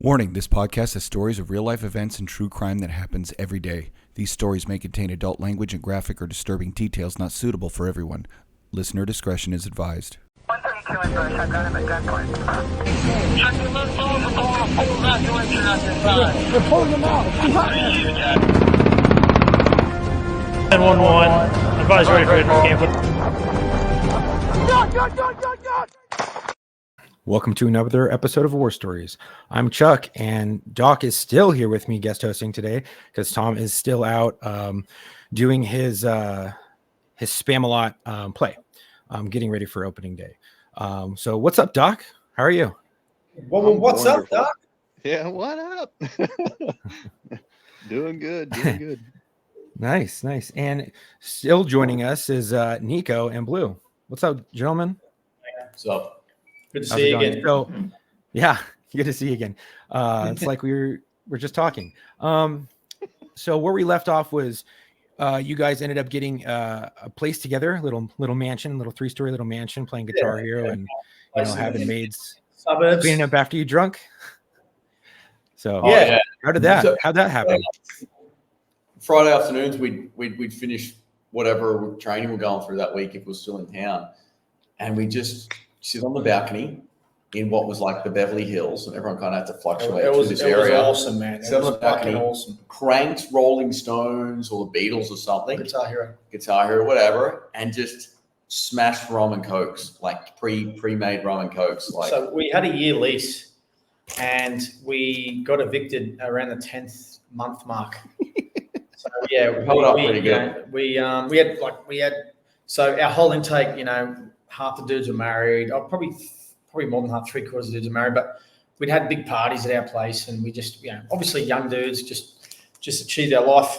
Warning, this podcast has stories of real-life events and true crime that happens every day. These stories may contain adult language and graphic or disturbing details not suitable for everyone. Listener discretion is advised. 132 in Bush, I've got him at gunpoint. Check your left phone for going to full evacuation on your side. They're pulling them out. 911, advise ready for camp. God! Welcome to another episode of War Stories. I'm Chuck, and Doc is still here with me guest hosting today because Tom is still out doing his Spam-A-Lot play, getting ready for opening day. So what's up, Doc? How are you? Well, what's wonderful. up, Doc? Yeah, what up? Doing good. Nice. And still joining us is Nico and Blue. What's up, gentlemen? What's up? Good to How's see it you going? again. So, yeah, good to see you again. It's like we're just talking. So where we left off was you guys ended up getting a place together, little mansion, little 3-story little mansion, playing Guitar Hero, and having maids Suburbs. cleaning up after you drunk. So Yeah. how'd that happen? Friday afternoons, we'd finish whatever training we're going through that week if we're still in town, and we just sit on the balcony in what was like the Beverly Hills, and everyone kind of had to fluctuate It through was this area. awesome, man. Sit It on the was fucking balcony, awesome. cranked Rolling Stones or the Beatles or something, Guitar Hero. whatever, and just smashed rum and cokes, like pre-made rum and cokes. Like, So we had a year lease, and we got evicted around the 10th month mark. So yeah, we held up pretty good. We had so our whole intake, half the dudes were married. Probably more than half, 3/4 of the dudes were married. But we'd had big parties at our place, and we just, obviously young dudes just achieved our life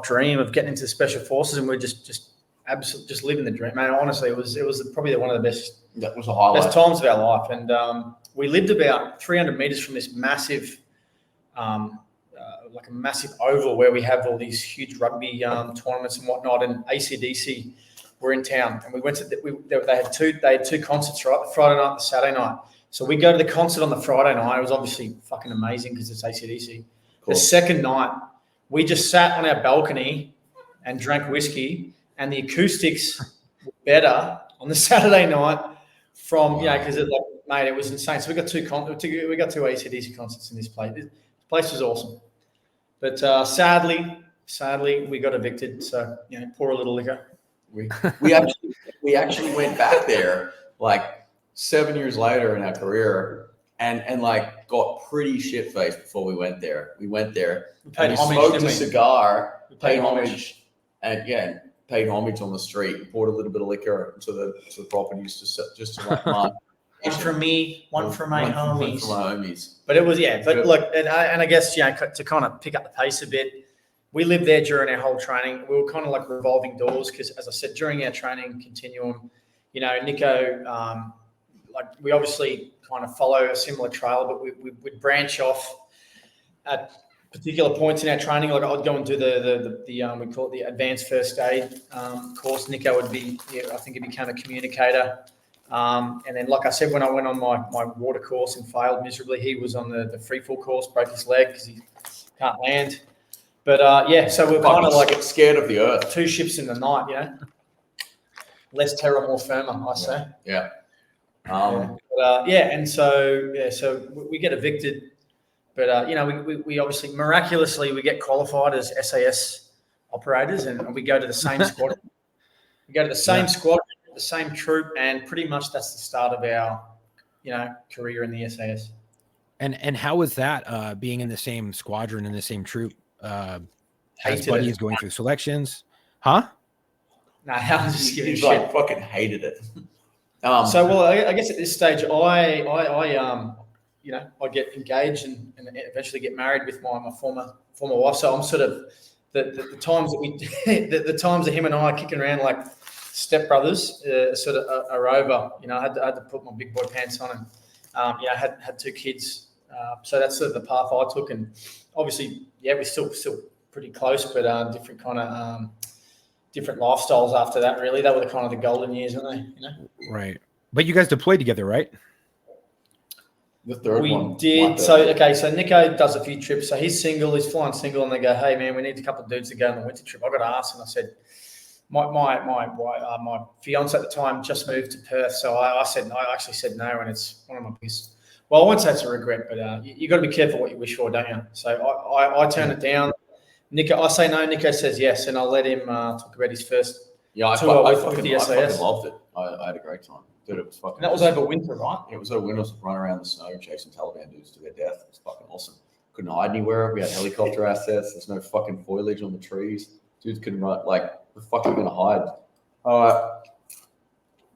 dream of getting into the special forces, and we're just absolutely just living the dream, man. Honestly, it was probably one of the best. that was a highlight. Best times of our life. And we lived about 300 meters from this massive, like a massive oval where we have all these huge rugby tournaments and whatnot. And AC/DC were in town, and we went to they had two concerts, right? The Friday night and the Saturday night. So we go to the concert on the Friday night. It was obviously fucking amazing because it's AC/DC. Cool. The second night, we just sat on our balcony and drank whiskey, and the acoustics were better on the Saturday night from because it was insane. So we got two AC/DC concerts in this place. This place was awesome, but sadly we got evicted. So pour a little liquor. We actually went back there like 7 years later in our career and like got pretty shit faced before we went there. We went there and we smoked a cigar, paid homage, and paid homage on the street. Poured a little bit of liquor to the properties just to like mine. One for me, one for my homies. For my homies. But it was But look, and I guess to kind of pick up the pace a bit. We lived there during our whole training. We were kind of like revolving doors because, as I said, during our training continuum, Nico, we obviously kind of follow a similar trail, but we'd branch off at particular points in our training. Like I'd go and do the we call it the advanced first aid course. Nico would be, I think he became a communicator. And then, like I said, when I went on my water course and failed miserably, he was on the free fall course, broke his leg because he can't land. But so we're kind of like scared of the earth. Two ships in the night, less terror, more firmer, I say. Yeah. And so we get evicted, but we obviously miraculously we get qualified as SAS operators, and we go to the same squadron. We go to the same squadron, the same troop, and pretty much that's the start of our career in the SAS. And how was that being in the same squadron and the same troop? As Hated buddies it. going through selections, huh? Nah, I was just giving He's shit. like fucking hated it. I guess at this stage, I get engaged and eventually get married with my former wife. So I'm sort of the times that the times that him and I are kicking around like stepbrothers sort of are over. I had to put my big boy pants on, and had two kids. So that's sort of the path I took, and obviously, we're still pretty close, but different kind of different lifestyles after that. Really, they were the kind of the golden years, weren't they? Right. But you guys deployed together, right? The third we one. did. So Nico does a few trips. So he's single. He's flying single, and they go, "Hey man, we need a couple of dudes to go on the winter trip." I got to ask, and I said, my fiance at the time just moved to Perth, so I actually said no, and it's one of my biggest. Well, I won't say it's a regret, but you got to be careful what you wish for, don't you? So I turn it down. Nico, I say no. Nico says yes, and I'll let him talk about his first. Yeah, I fucking loved it. I had a great time. Dude, it was fucking. And that was over winter, right? It was over winter. Was running around the snow, chasing Taliban dudes to their death. It was fucking awesome. Couldn't hide anywhere. We had helicopter assets. There's no fucking foliage on the trees. Dudes couldn't run. Like, the fuck are you gonna hide?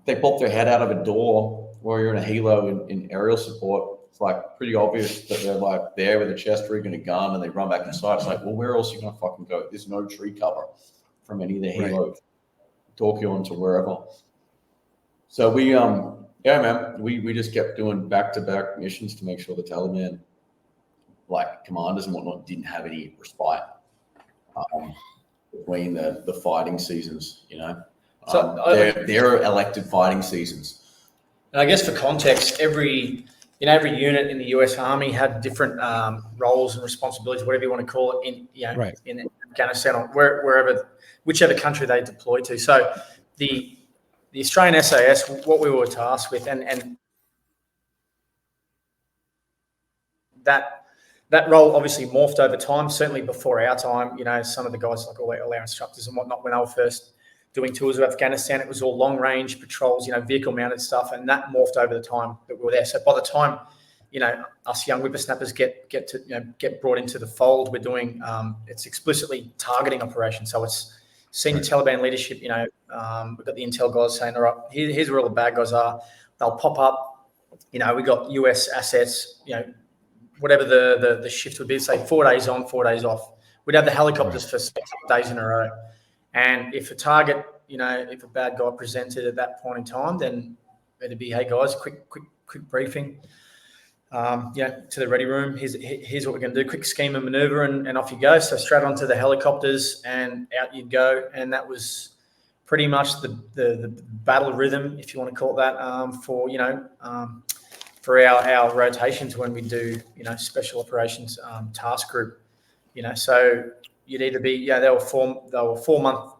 They popped their head out of a door while you're in a helo in aerial support. It's like pretty obvious that they're like there with a chest rig and a gun, and they run back inside. It's like, well, where else are you gonna fucking go? There's no tree cover from any of the helo. Talk you on to wherever. So we we just kept doing back-to-back missions to make sure the Taliban, like commanders and whatnot, didn't have any respite between the fighting seasons, you know. They're elected fighting seasons. And I guess for context, every unit in the US Army had different roles and responsibilities, whatever you want to call it, in Afghanistan or whichever country they deployed to. So the Australian SAS, what we were tasked with, and that role obviously morphed over time. Certainly before our time, you know, some of the guys like all our instructors and whatnot, when they were first doing tours of Afghanistan, it was all long range patrols, you know, vehicle mounted stuff, and that morphed over the time that we were there. So by the time, you know, us young whippersnappers get brought into the fold, we're doing it's explicitly targeting operations. So it's senior Taliban leadership. You know, we've got the intel guys saying, "All right, here's where all the bad guys are." They'll pop up. You know, we got US assets. You know, whatever the shift would be, say 4 days on, 4 days off. We'd have the helicopters for 6 days in a row. And if a target, you know, if a bad guy presented at that point in time, then it'd be, "Hey guys, quick briefing. To the ready room. Here's what we're going to do. Quick scheme and maneuver, and off you go." So straight onto the helicopters and out you'd go. And that was pretty much the battle rhythm, if you want to call it that, for our rotations when we do, you know, special operations task group. You know, so you'd either be, they were 4 month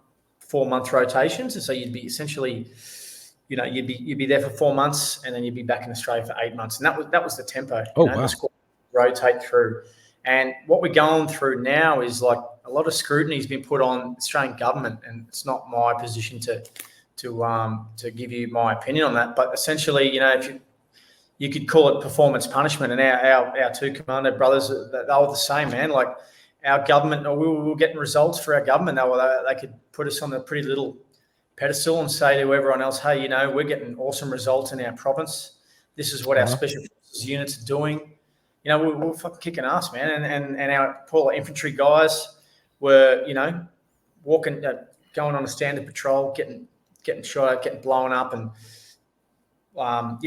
rotations, and so you'd be essentially, you know, you'd be there for 4 months, and then you'd be back in Australia for 8 months, and that was the tempo. The squad rotate through. And what we're going through now is like a lot of scrutiny has been put on Australian government, and it's not my position to give you my opinion on that. But essentially, you know, if you could call it performance punishment, and our two commander brothers, they were the same, man. Like our government, we were getting results for our government. They could put us on a pretty little pedestal and say to everyone else, "Hey, you know, we're getting awesome results in our province. This is what our special forces units are doing." You know, we're fucking kicking ass, man. And our poor infantry guys were, you know, walking, going on a standard patrol, getting shot at, getting blown up, and I'd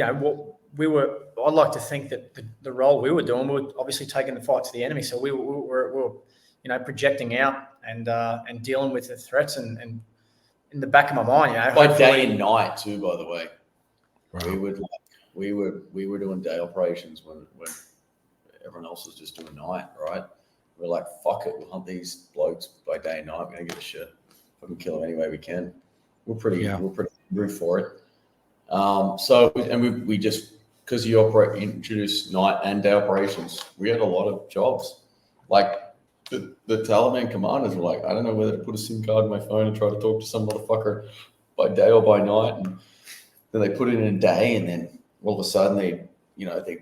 like to think that the role we were doing, we were obviously taking the fight to the enemy. So we were you know, projecting out and dealing with the threats, and in the back of my mind, you know, by day and night too. By the way, Right. we were doing day operations when everyone else was just doing night. Right? We're like, fuck it, we'll hunt these blokes by day and night. We're gonna give a shit. Fucking kill them any way we can. We're pretty rude for it. We just, because you introduce night and day operations, we had a lot of jobs. Like the Taliban commanders were like, "I don't know whether to put a SIM card in my phone and try to talk to some motherfucker by day or by night." And then they put it in a day, and then all of a sudden they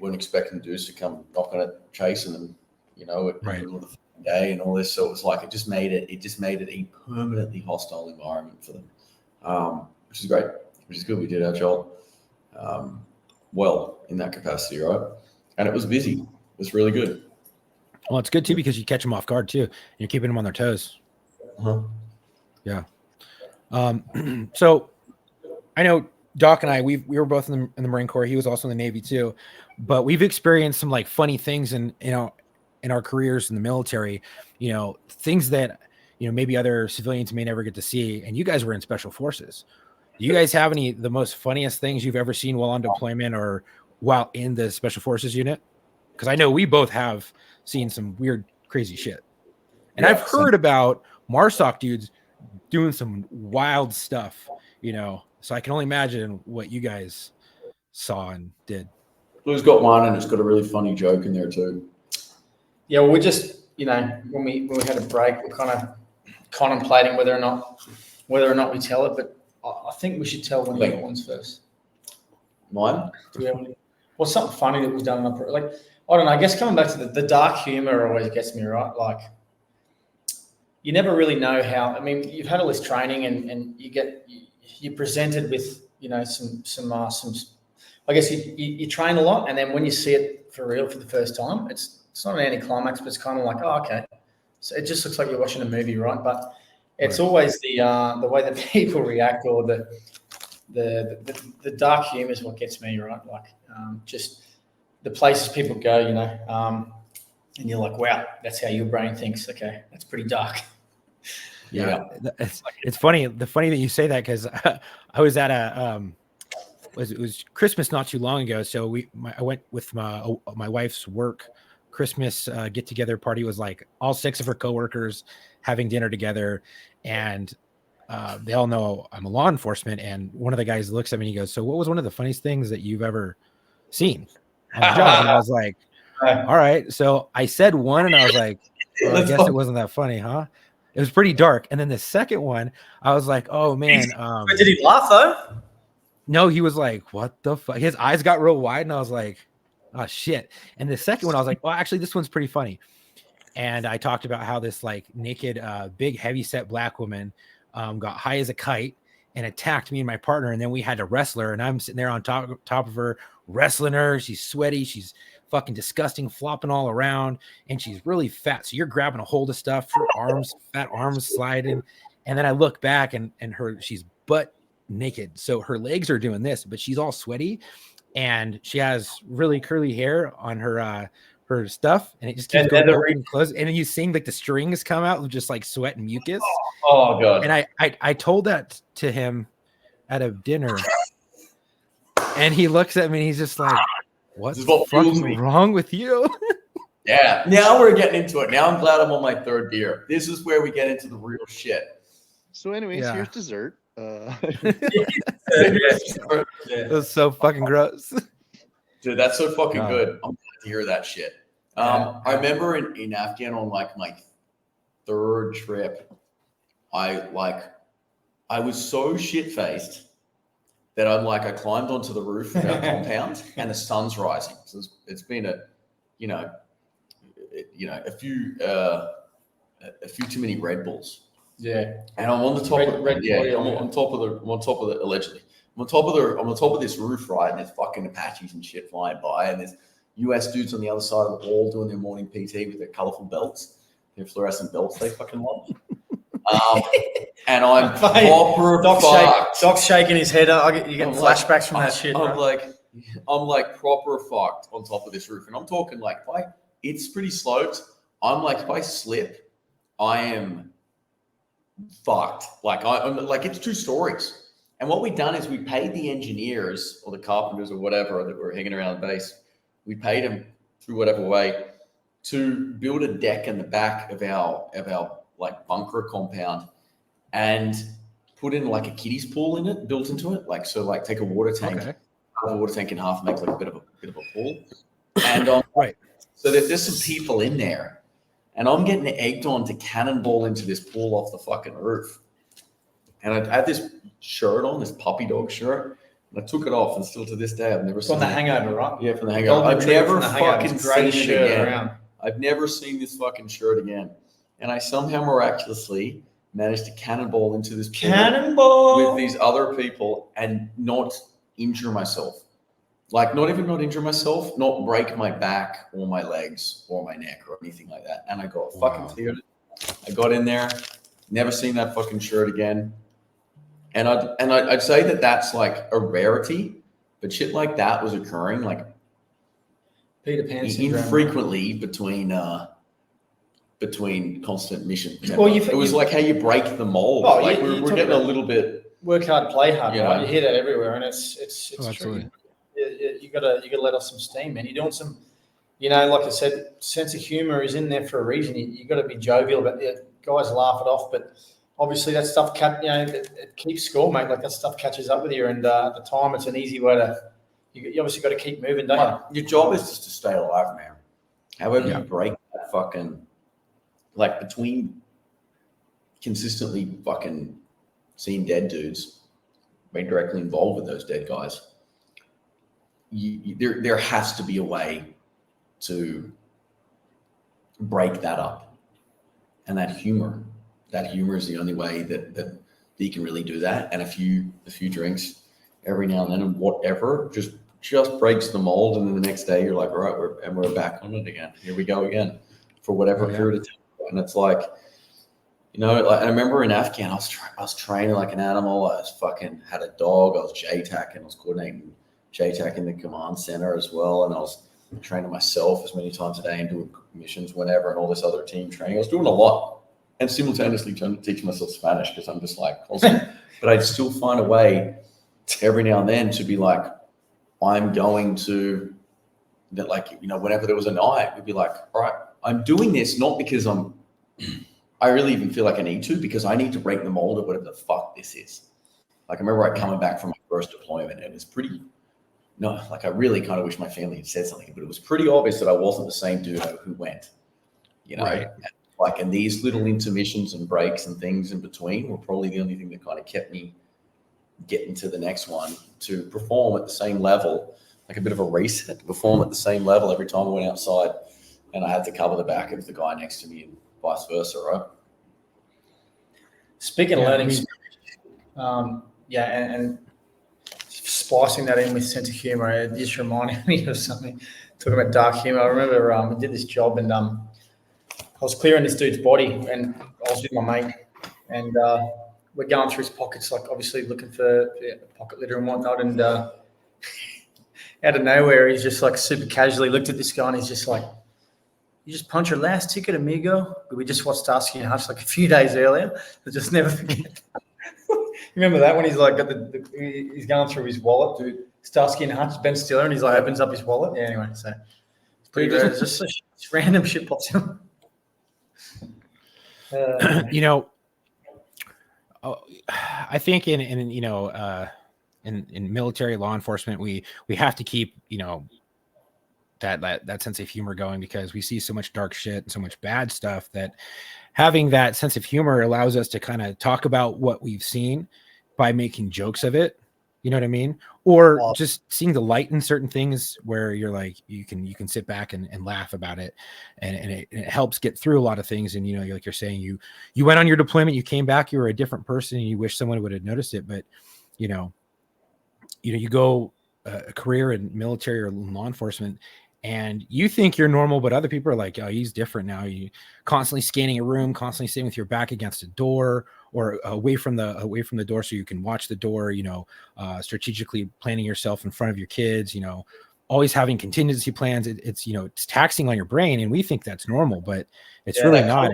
weren't expecting dudes to come knocking it, chasing them, you know, at the middle of the day and all this. So it was like, it just made it a permanently hostile environment for them, which is great, which is good. We did our job well in that capacity, right? And it was busy. It was really good. Well, it's good too, because you catch them off guard too. You're keeping them on their toes. Yeah. So I know Doc and I, we were both in the Marine Corps. He was also in the Navy too, but we've experienced some like funny things in our careers in the military, you know, things that, you know, maybe other civilians may never get to see. And you guys were in special forces. Do you guys have the most funniest things you've ever seen while on deployment, or while in the Special Forces unit? Because I know we both have seen some weird, crazy shit. And I've heard about MARSOC dudes doing some wild stuff, you know. So I can only imagine what you guys saw and did. Blue's got one, and it's got a really funny joke in there too. Yeah, well, we're just, you know, when we had a break, we're kind of contemplating whether or not we tell it. But I think we should tell one of the other ones first. Mine? Do we have any? What's something funny that we've done? Like, I don't know. I guess coming back to the dark humor always gets me, right. Like, you never really know how. I mean, you've had all this training, and you're presented with, you know, some. I guess you train a lot, and then when you see it for real for the first time, it's not an anticlimax, but it's kind of like, oh, okay. So it just looks like you're watching a movie, right? But it's always the way that people react, or the dark humor is what gets me, right? Like, just the places people go, you know, and you're like, wow, that's how your brain thinks. Okay, that's pretty dark. Yeah. It's funny. The funny that you say that, because I was at it was Christmas not too long ago. So I went with my wife's work Christmas get together party. Was like all 6 of her coworkers having dinner together, and they all know I'm a law enforcement. And one of the guys looks at me and he goes, "So what was one of the funniest things that you've ever seen on the job?" And I was like, all right. So I said one, and I was like, well, I guess it wasn't that funny, huh? It was pretty dark. And then the second one, I was like, oh man. Did he laugh though? No, he was like, what the fuck? His eyes got real wide, and I was like, oh shit. And the second one, I was like, well, actually, this one's pretty funny. And I talked about how this like naked, big, heavy-set black woman got high as a kite and attacked me and my partner, and then we had to wrestle her. And I'm sitting there on top of her, wrestling her. She's sweaty. She's fucking disgusting, flopping all around, and she's really fat. So you're grabbing a hold of stuff, her arms, fat arms sliding. And then I look back, and she's butt naked. So her legs are doing this, but she's all sweaty, and she has really curly hair on her stuff, and it just keeps going open and close. And then you seeing like the strings come out with just like sweat and mucus. Oh god. And I told that to him at a dinner, and he looks at me and he's just like, what's wrong with you? Yeah. Now we're getting into it. Now I'm glad I'm on my 3rd beer. This is where we get into the real shit. So anyways, here's dessert. It was so fucking gross. Dude, that's so fucking good. I'm glad to hear that shit. I remember in Afghan on like my 3rd trip, I was so shit-faced that I climbed onto the roof of our compound, and the sun's rising. So it's been a few too many Red Bulls. Yeah. And I'm on the top on top of the allegedly. I'm on top of this roof, right? And there's fucking Apaches and shit flying by, and there's US dudes on the other side of the wall doing their morning PT with their colorful belts, their fluorescent belts they fucking love. And I'm proper Doc's shaking his head. You get flashbacks from that shit. I'm like proper fucked on top of this roof, and I'm talking like it's pretty sloped. I'm like, if I slip, I am fucked. Like I'm like, it's 2 stories. And what we've done is we paid the engineers or the carpenters or whatever that were hanging around the base. We paid them through whatever way to build a deck in the back of our like bunker compound, and put in like a kiddies pool in it, built into it. Like, so like take a water tank, cut the water tank in half, and make like a bit of a pool. And so there's some people in there, and I'm getting egged on to cannonball into this pool off the fucking roof. And I had this shirt on, this puppy dog shirt, and I took it off, and still to this day I've never seen from the Hangover, right? Yeah, from the Hangover. I've never fucking seen it again. Around. I've never seen this fucking shirt again. And I somehow miraculously managed to cannonball into this pool with these other people and not injure myself. Like, not injure myself, not break my back or my legs or my neck or anything like that. And I got fucking cleared it. I got in there, never seen that fucking shirt again. And I'd say that that's like a rarity, but shit like that was occurring like Peter Pan syndrome. Infrequently between constant missions. Well, it was like how you break the mold. Oh, like we're getting a little bit work hard, play hard. You Right? know. You hear that everywhere, and it's true. you gotta let off some steam, man. You're doing some, like I said, sense of humor is in there for a reason. You got to be jovial about it. Guys laugh it off, but obviously that stuff it keeps score, mate. Like that stuff catches up with you, and at the time it's an easy way to. You obviously got to keep moving, don't you? Your job is just to stay alive, man. However you break that fucking, like between consistently fucking seeing dead dudes, being directly involved with those dead guys, there has to be a way to break that up. And that humor is the only way that you can really do that. And a few drinks every now and then and whatever just breaks the mold. And then the next day you're like, all right, we're back on it again. Here we go again for whatever period of time. And it's like, like I remember in Afghan, I was training like an animal. I was fucking had a dog. I was JTACing. I was coordinating JTACing the command center as well. And I was training myself as many times a day and doing missions whenever and all this other team training. I was doing a lot and simultaneously trying to teach myself Spanish because I'm just like, awesome. But I'd still find a way every now and then to be like, I'm going to that, like, whenever there was a night, we'd be like, all right, I'm doing this not because I really even feel like I need to, because I need to break the mold of whatever the fuck this is. Like I remember coming back from my first deployment, and it was I really kind of wish my family had said something, but it was pretty obvious that I wasn't the same dude who went, Right. and these little intermissions and breaks and things in between were probably the only thing that kind of kept me getting to the next one to perform at the same level, like a bit of a reset, to perform at the same level every time I went outside, and I had to cover the back of the guy next to me and vice versa, right? Speaking of learning, and splicing that in with sense of humor, it just reminded me of something. Talking about dark humor, I remember we did this job, and I was clearing this dude's body, and I was with my mate, and we're going through his pockets, like obviously looking for pocket litter and whatnot, and out of nowhere, he's just like super casually looked at this guy, and he's just like, "You just punch your last ticket, amigo." We just watched Starsky and Hutch like a few days earlier. I just never forget. Remember that when he's like he's going through his wallet, dude. Starsky and Hutch, Ben Stiller, and he's like opens up his wallet. Yeah, anyway, so it's pretty rare. It's just random shit pops in. I think in military law enforcement, we have to keep that sense of humor going, because we see so much dark shit and so much bad stuff that having that sense of humor allows us to kind of talk about what we've seen by making jokes of it. You know what I mean? Or just seeing the light in certain things where you're like, you can sit back and laugh about it. And it helps get through a lot of things. And, like you're saying, you went on your deployment, you came back, you were a different person, and you wish someone would have noticed it. But, you go a career in military or law enforcement, and you think you're normal, but other people are like, oh, he's different now. You constantly scanning a room, constantly sitting with your back against a door or away from the door so you can watch the door, strategically planning yourself in front of your kids, always having contingency plans. It's taxing on your brain, and we think that's normal, but it's really not.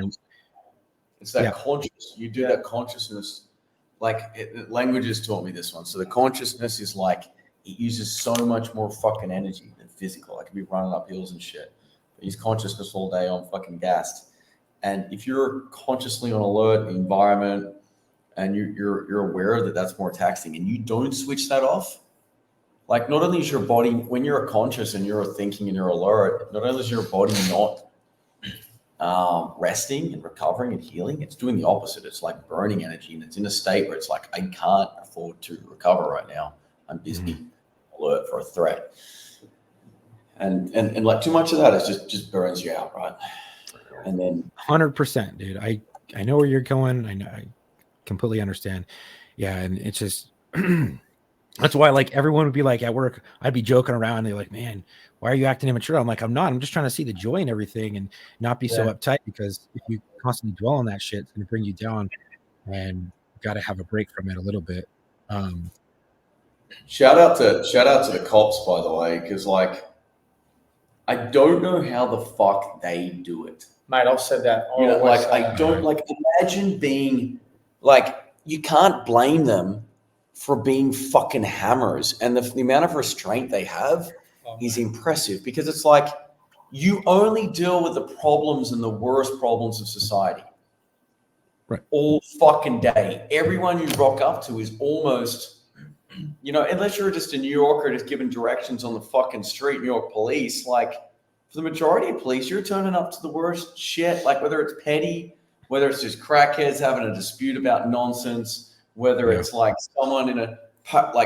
It's that conscious. You do that consciousness. Languages taught me this one. So the consciousness is like, it uses so much more fucking energy than physical. I could be running up hills and shit. Use consciousness all day on fucking gassed. And if you're consciously on alert, the environment, and you're aware that that's more taxing, and you don't switch that off, like not only is your body, when you're conscious and you're thinking and you're alert, not only is your body not resting and recovering and healing, it's doing the opposite. It's like burning energy, and it's in a state where it's like, I can't afford to recover right now. I'm busy, alert for a threat. And like too much of that is just burns you out, right? And then 100%, dude. I know where you're going. I completely understand. Yeah, and it's just that's why, like, everyone would be like at work, I'd be joking around, and they're like, man, why are you acting immature? I'm like, I'm not. I'm just trying to see the joy in everything and not be so uptight, because if you constantly dwell on that shit, it's going to bring you down, and you got to have a break from it a little bit. Shout out to the cops, by the way, because like, I don't know how the fuck they do it. Mate, I've said that. I don't, like, imagine being like, you can't blame them for being fucking hammers. And the amount of restraint they have is impressive, because it's like you only deal with the problems and the worst problems of society. Right. All fucking day. Everyone you rock up to is almost, you know, unless you're just a New Yorker just giving directions on the fucking street, New York police, like for the majority of police, you're turning up to the worst shit, like whether it's petty, whether it's just crackheads having a dispute about nonsense, whether it's like someone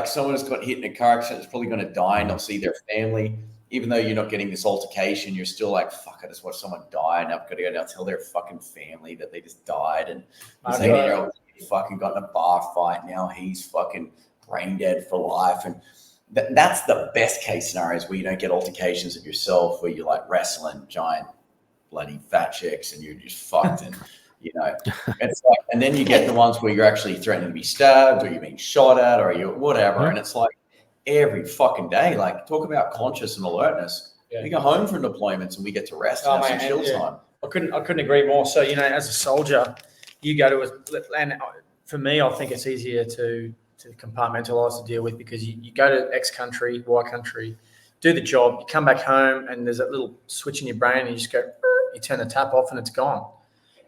someone has got hit in a car accident is probably going to die and not see their family. Even though you're not getting this altercation, you're still like, fuck, I just watched someone die, and I've got to go now tell their fucking family that they just died. And this 8-year-old fucking got in a bar fight. Now he's fucking brain dead for life. And that's the best case scenarios, where you don't get altercations of yourself, where you're like wrestling giant bloody fat chicks and you're just fucked. And, you know, it's like, and then you get the ones where you're actually threatening to be stabbed, or you're being shot at, or you're whatever. And it's like, every fucking day, like talk about conscious and alertness. We go home from deployments and we get to rest and have some chill time. I couldn't agree more. So, you know, as a soldier, you go to and for me, I think it's easier to compartmentalize, to deal with, because you go to X country, Y country, do the job, you come back home, and there's that little switch in your brain, and you just go, you turn the tap off, and it's gone.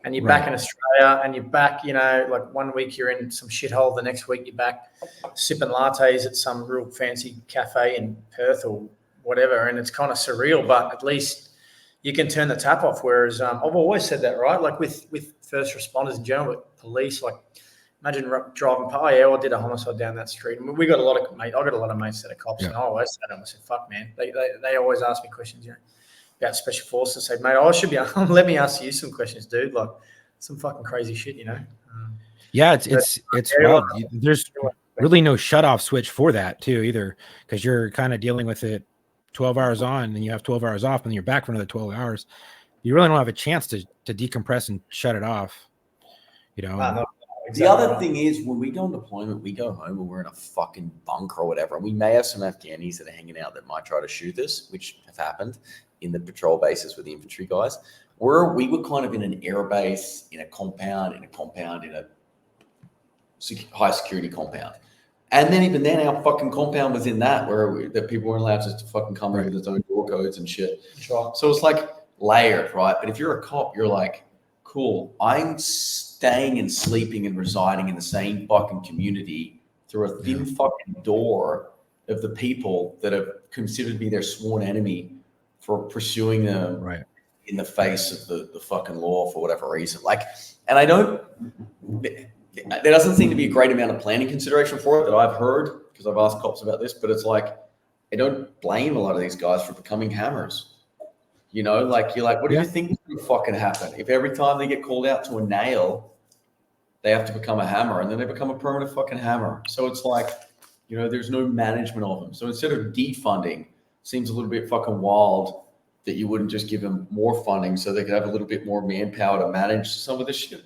And you're back in Australia, and you're back, you know, like one week you're in some shithole, the next week you're back sipping lattes at some real fancy cafe in Perth or whatever, and it's kind of surreal, but at least you can turn the tap off. Whereas I've always said that, right? Like with first responders in general, with police, like imagine driving past, I did a homicide down that street. And we got a lot of mates, I got a lot of mates that are cops, and I always said to them, I said, fuck, man. They always ask me questions, you know, about special forces. Say, mate, I should be, let me ask you some questions, dude. Like some fucking crazy shit, you know? It's wild. There's really no shut-off switch for that too either, because you're kind of dealing with it 12 hours on, and then you have 12 hours off, and then you're back for another 12 hours. You really don't have a chance to decompress and shut it off, you know? The other thing is, when we go on deployment, we go home and we're in a fucking bunker or whatever, and we may have some Afghanis that are hanging out that might try to shoot us, which have happened in the patrol bases with the infantry guys. We were kind of in an air base, in a compound, in a high security compound. And then even then, our fucking compound was in that, where that people weren't allowed to fucking come in with its own door codes and shit. Sure. So it's like layered, right? But if you're a cop, you're like, cool, I'm staying and sleeping and residing in the same fucking community through a thin fucking door of the people that have considered me their sworn enemy for pursuing them in the face of the fucking law for whatever reason. Like, and there doesn't seem to be a great amount of planning consideration for it that I've heard, because I've asked cops about this, but it's like, I don't blame a lot of these guys for becoming hammers. You know, like, you're like, what do you think would fucking happen if every time they get called out to a nail, they have to become a hammer, and then they become a permanent fucking hammer? So it's like, you know, there's no management of them. So instead of defunding, seems a little bit fucking wild that you wouldn't just give them more funding so they could have a little bit more manpower to manage some of this shit.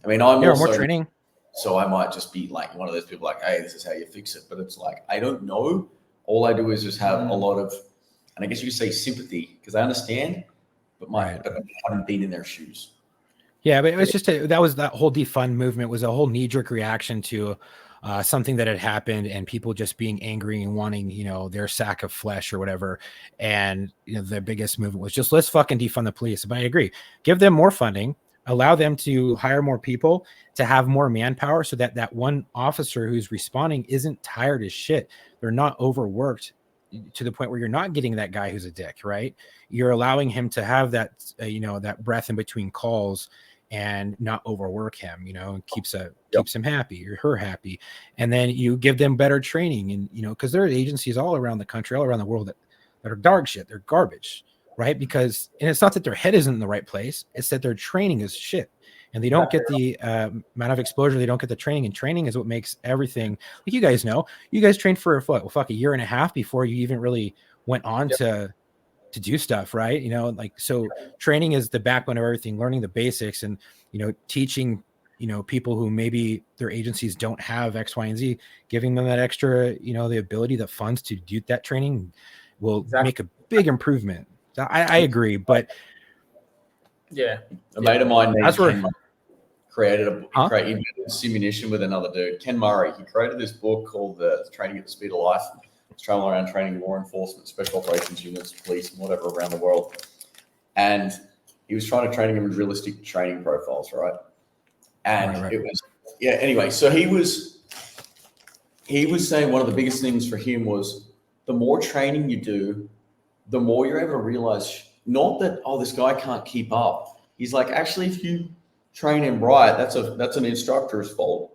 I mean, I'm also more training. So I might just be like one of those people like, hey, this is how you fix it. But it's like, I don't know. All I do is just have a lot of, and I guess you could say sympathy, because I understand, but I haven't been in their shoes. Yeah, but it was just that whole defund movement was a whole knee-jerk reaction to something that had happened, and people just being angry and wanting, you know, their sack of flesh or whatever. And, you know, the biggest movement was just, let's fucking defund the police. But I agree, give them more funding, allow them to hire more people, to have more manpower, so that that one officer who's responding isn't tired as shit. They're not overworked to the point where you're not getting that guy who's a dick, right? You're allowing him to have that, you know, that breath in between calls and not overwork him, you know, and keeps him happy or her happy. And then you give them better training, and, you know, because there are agencies all around the country, all around the world that are dog shit. They're garbage, right? Because, and it's not that their head isn't in the right place. It's that their training is shit. And they don't get the amount of exposure. They don't get the training, and training is what makes everything. Like, you guys know, you guys trained for a year and a half before you even really went on to do stuff, right? You know, like, so training is the backbone of everything, learning the basics, and, you know, teaching, you know, people who maybe their agencies don't have X, Y, and Z, giving them that extra, you know, the ability, the funds to do that training will make a big improvement. I agree, but a mate of mine named created a simunition with another dude, Ken Murray. He created this book called Training at the Speed of Life. It's traveling around training law enforcement, special operations units, police, and whatever around the world. And he was trying to train him in realistic training profiles, right? And it was, anyway, so he was saying one of the biggest things for him was the more training you do, the more you're able to realize, not that, oh, this guy can't keep up. He's like, actually, if you train him right, that's an instructor's fault.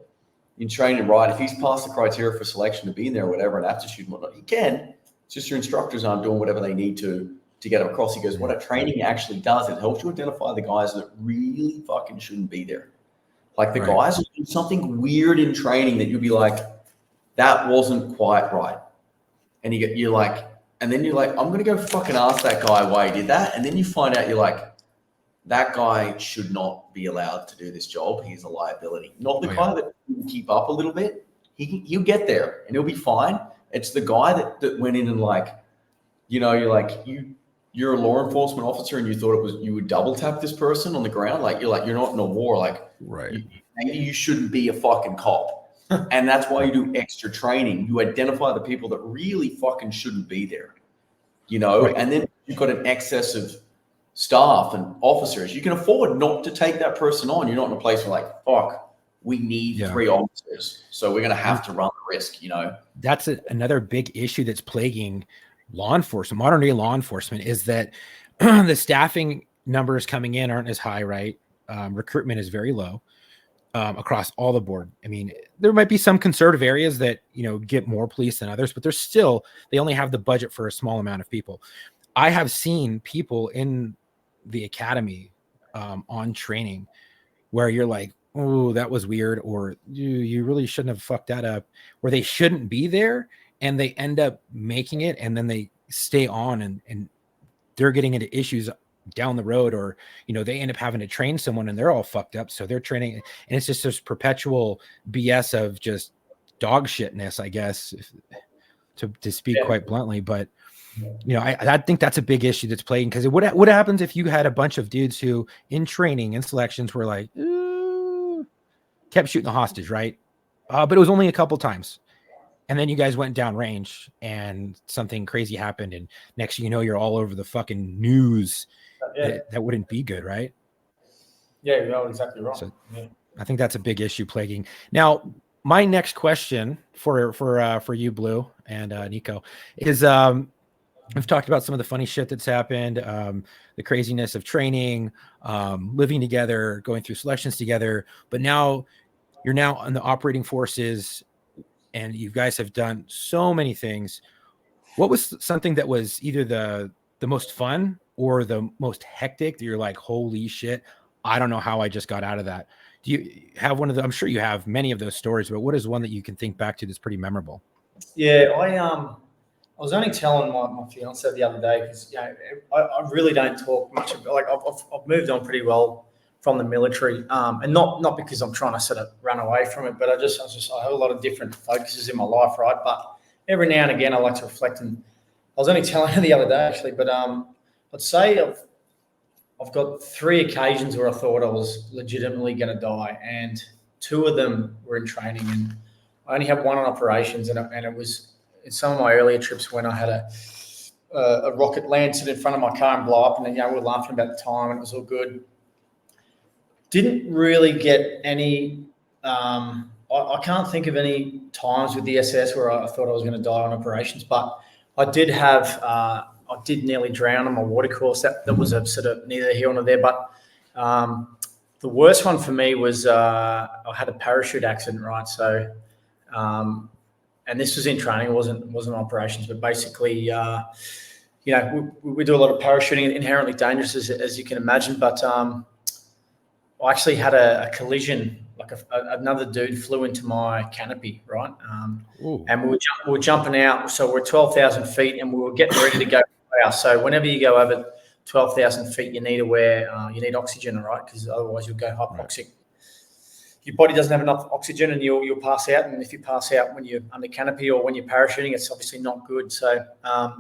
You train him right. If he's passed the criteria for selection to be in there or whatever, and aptitude and whatnot, he can. It's just your instructors aren't doing whatever they need to get him across. He goes, what a training actually does, it helps you identify the guys that really fucking shouldn't be there. Like the guys who do something weird in training that you'll be like, that wasn't quite right. And you're like, and then you're like, I'm going to go fucking ask that guy why he did that. And then you find out, you're like, that guy should not be allowed to do this job. He's a liability. Not the guy that can keep up a little bit. He'll get there and he'll be fine. It's the guy that went in and like, you know, you're a law enforcement officer and you thought you would double tap this person on the ground. Like, you're not in a war. Like, maybe you shouldn't be a fucking cop. And that's why you do extra training. You identify the people that really fucking shouldn't be there, you know, and then you've got an excess of staff and officers. You can afford not to take that person on. You're not in a place where like, fuck, we need 3 officers. So we're going to have to run the risk, you know. That's another big issue that's plaguing law enforcement, modern day law enforcement, is that the staffing numbers coming in aren't as high, right? Recruitment is very low. Across all the board. I mean, there might be some conservative areas that, you know, get more police than others, but they only have the budget for a small amount of people. I have seen people in the academy on training where you're like, oh, that was weird, or you really shouldn't have fucked that up, where they shouldn't be there and they end up making it, and then they stay on and they're getting into issues down the road, or, you know, they end up having to train someone and they're all fucked up. So they're training, and it's just this perpetual BS of just dog shitness, I guess, to speak quite bluntly. But, you know, I think that's a big issue that's plaguing, because what happens if you had a bunch of dudes who in training and selections were like, kept shooting the hostage, right? But it was only a couple times. And then you guys went down range and something crazy happened. And next thing you know, you're all over the fucking news. That wouldn't be good, right? Yeah, you're exactly right. So I think that's a big issue plaguing. Now, my next question for you, Blue, and Nico, is we've talked about some of the funny shit that's happened, the craziness of training, living together, going through selections together. But now you're now in the operating forces, and you guys have done so many things. What was something that was either the most fun or the most hectic that you're like, holy shit, I don't know how I just got out of that? Do you have one of I'm sure you have many of those stories, but what is one that you can think back to that's pretty memorable? Yeah, I was only telling my fiance the other day, because, you know, I really don't talk much about, like, I've moved on pretty well from the military, and not because I'm trying to sort of run away from it, but I have a lot of different focuses in my life, right? But every now and again, I like to reflect, and I was only telling her the other day actually, but I'd say I've got 3 occasions where I thought I was legitimately going to die, and 2 of them were in training, and I only had 1 on operations, and it was in some of my earlier trips when I had a rocket landed in front of my car and blow up, and then, you know, we were laughing about the time and it was all good. Didn't really get any. I can't think of any times with the SS where I thought I was going to die on operations, but I did have. I did nearly drown on my water course. That was a sort of neither here nor there. But the worst one for me was I had a parachute accident, right? So, and this was in training. It wasn't operations, but basically, you know, we do a lot of parachuting, inherently dangerous as you can imagine. But I actually had a collision. Like another dude flew into my canopy, right? And we were jumping out. So we're 12,000 feet, and we were getting ready to go. So whenever you go over 12,000 feet, you need to wear you need oxygen, right? Because otherwise you'll go hypoxic. Your body doesn't have enough oxygen, and you'll pass out. And if you pass out when you're under canopy or when you're parachuting, it's obviously not good. So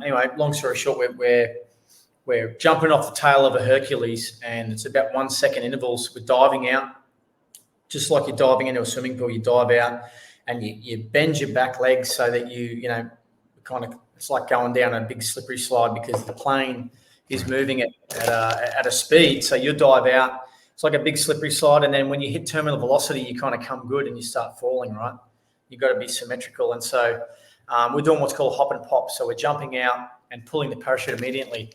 anyway, long story short, we're jumping off the tail of a Hercules, and it's about 1 second intervals. We're diving out. just like you're diving into a swimming pool, you dive out and you bend your back legs so that you know, kind of, it's like going down a big slippery slide because the plane is moving at a speed. So you dive out. It's like a big slippery slide. And then when you hit terminal velocity, you kind of come good and you start falling, right? You've got to be symmetrical. And so we're doing what's called hop and pop. So we're jumping out and pulling the parachute immediately.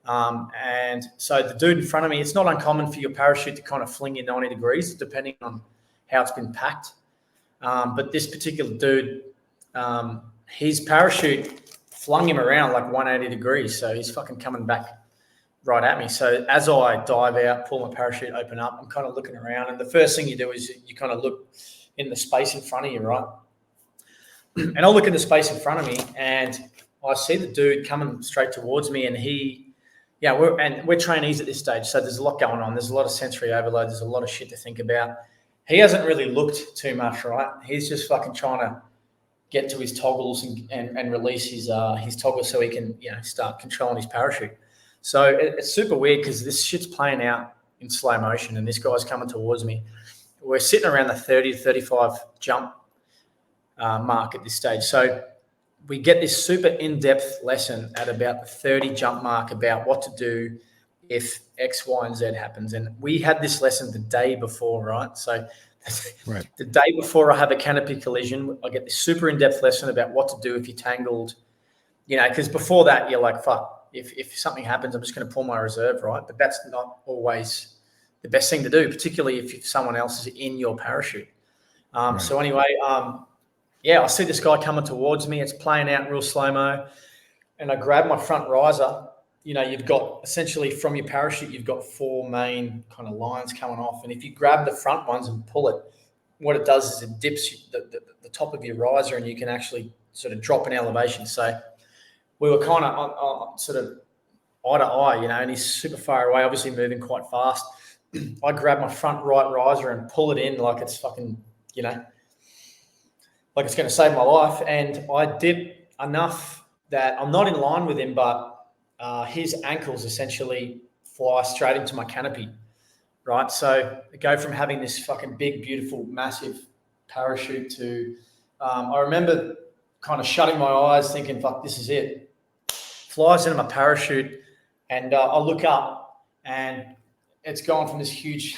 And so the dude in front of me, it's not uncommon for your parachute to kind of fling you 90 degrees, depending on how it's been packed. But this particular dude, his parachute flung him around like 180 degrees. So he's fucking coming back right at me. So as I dive out, pull my parachute, open up, I'm kind of looking around. And the first thing you do is you kind of look in the space in front of you, right? And I'll look in the space in front of me and I see the dude coming straight towards me, and we're trainees at this stage, so there's a lot going on. There's a lot of sensory overload. There's a lot of shit to think about. He hasn't really looked too much, right? He's just fucking trying to get to his toggles and release his toggles so he can, you know, start controlling his parachute. So it's super weird because this shit's playing out in slow motion, and this guy's coming towards me. We're sitting around the 30 to 35 jump mark at this stage. So we get this super in-depth lesson at about the 30 jump mark about what to do if X, Y, and Z happens. And we had this lesson the day before, right? So right. The day before I have a canopy collision, I get this super in-depth lesson about what to do if you're tangled, you know, because before that, you're like, fuck, if something happens, I'm just going to pull my reserve, right? But that's not always the best thing to do, particularly if someone else is in your parachute. Right. So anyway, I see this guy coming towards me. It's playing out real slow-mo. And I grab my front riser. You know, you've got essentially from your parachute, you've got 4 main kind of lines coming off. And if you grab the front ones and pull it, what it does is it dips the top of your riser and you can actually sort of drop in elevation. So we were kind of on sort of eye to eye, you know, and he's super far away, obviously moving quite fast. I grab my front right riser and pull it in like it's fucking, you know, like it's going to save my life. And I dip enough that I'm not in line with him, but his ankles essentially fly straight into my canopy, right? So I go from having this fucking big, beautiful, massive parachute to I remember kind of shutting my eyes thinking, fuck, this is it. Flies into my parachute and I look up and it's gone from this huge,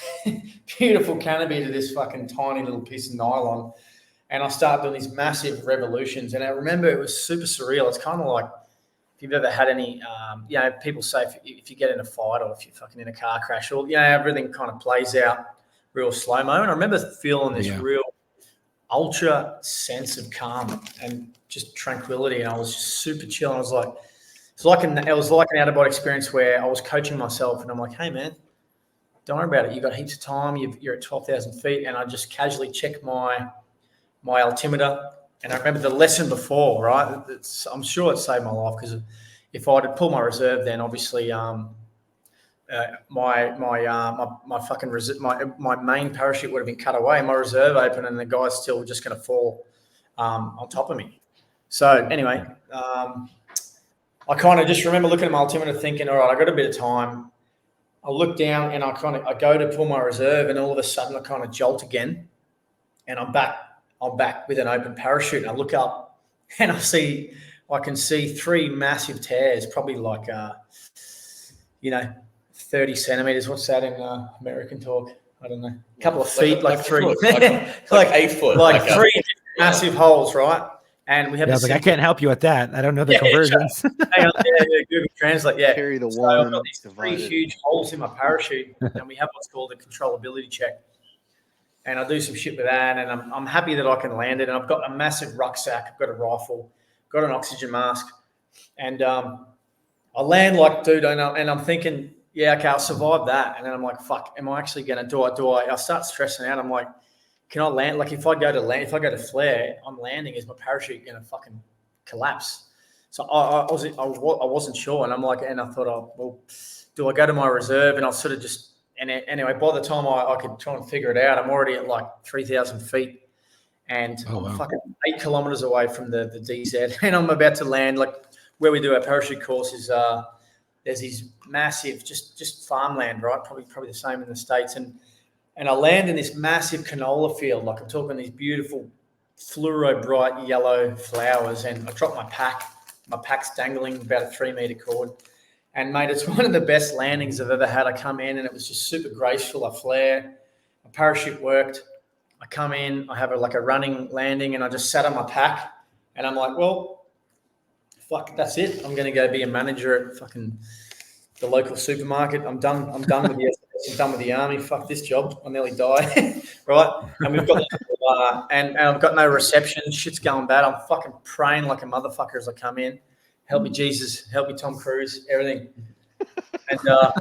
beautiful canopy to this fucking tiny little piece of nylon. And I start doing these massive revolutions. And I remember it was super surreal. It's kind of like if you've ever had any, you know, people say if you get in a fight or if you're fucking in a car crash, or, you know, everything kind of plays out real slow-mo. And I remember feeling this real ultra sense of calm and just tranquility. And I was just super chill. And I was like, it was like an out-of-body experience where I was coaching myself and I'm like, hey, man, don't worry about it. You've got heaps of time. You're at 12,000 feet. And I just casually check my altimeter. And I remember the lesson before, right? I'm sure it saved my life because if I had pulled my reserve, then obviously my main parachute would have been cut away, my reserve open, and the guy's still just going to fall on top of me. So anyway, I kind of just remember looking at my altimeter thinking, all right, I got a bit of time. I look down and I go to pull my reserve, and all of a sudden I kind of jolt again, and I'm back with an open parachute. And I look up and I can see 3 massive tears, probably like 30 centimeters. What's that in American talk? I don't know. A couple of feet, like 3, like 8 foot, like 3 massive holes, right? And we have. I was like, I can't help you with that. I don't know the conversions. Hang on, Google Translate. Yeah, Carry the so one. I've got these 3 huge holes in my parachute, and we have what's called a controllability check. And I do some shit with that, and I'm happy that I can land it. And I've got a massive rucksack. I've got a rifle, got an oxygen mask, and I land like, dude, and I'm thinking, yeah, okay, I'll survive that. And then I'm like, fuck, am I actually going to do I? I start stressing out. I'm like, can I land? Like, if I go to flare, I'm landing. Is my parachute going to fucking collapse? So I wasn't sure, and I'm like, and I thought, well, do I go to my reserve? And I'll sort of just. And anyway, by the time I could try and figure it out, I'm already at like 3,000 feet and I'm fucking 8 kilometers away from the DZ. And I'm about to land. Like where we do our parachute course is there's these massive, just farmland, right? Probably the same in the States. And And I land in this massive canola field. Like I'm talking these beautiful fluoro bright yellow flowers. And I drop my pack. My pack's dangling about a 3 meter cord. And mate, it's one of the best landings I've ever had. I come in and it was just super graceful. I flare, my parachute worked. I come in, I have a running landing, and I just sat on my pack. And I'm like, well, fuck, that's it. I'm going to go be a manager at fucking the local supermarket. I'm done. I'm done with the SAS. I'm done with the army. Fuck this job. I nearly died, right? And we've got and I've got no reception. Shit's going bad. I'm fucking praying like a motherfucker as I come in. Help me, Jesus. Help me, Tom Cruise. Everything. And so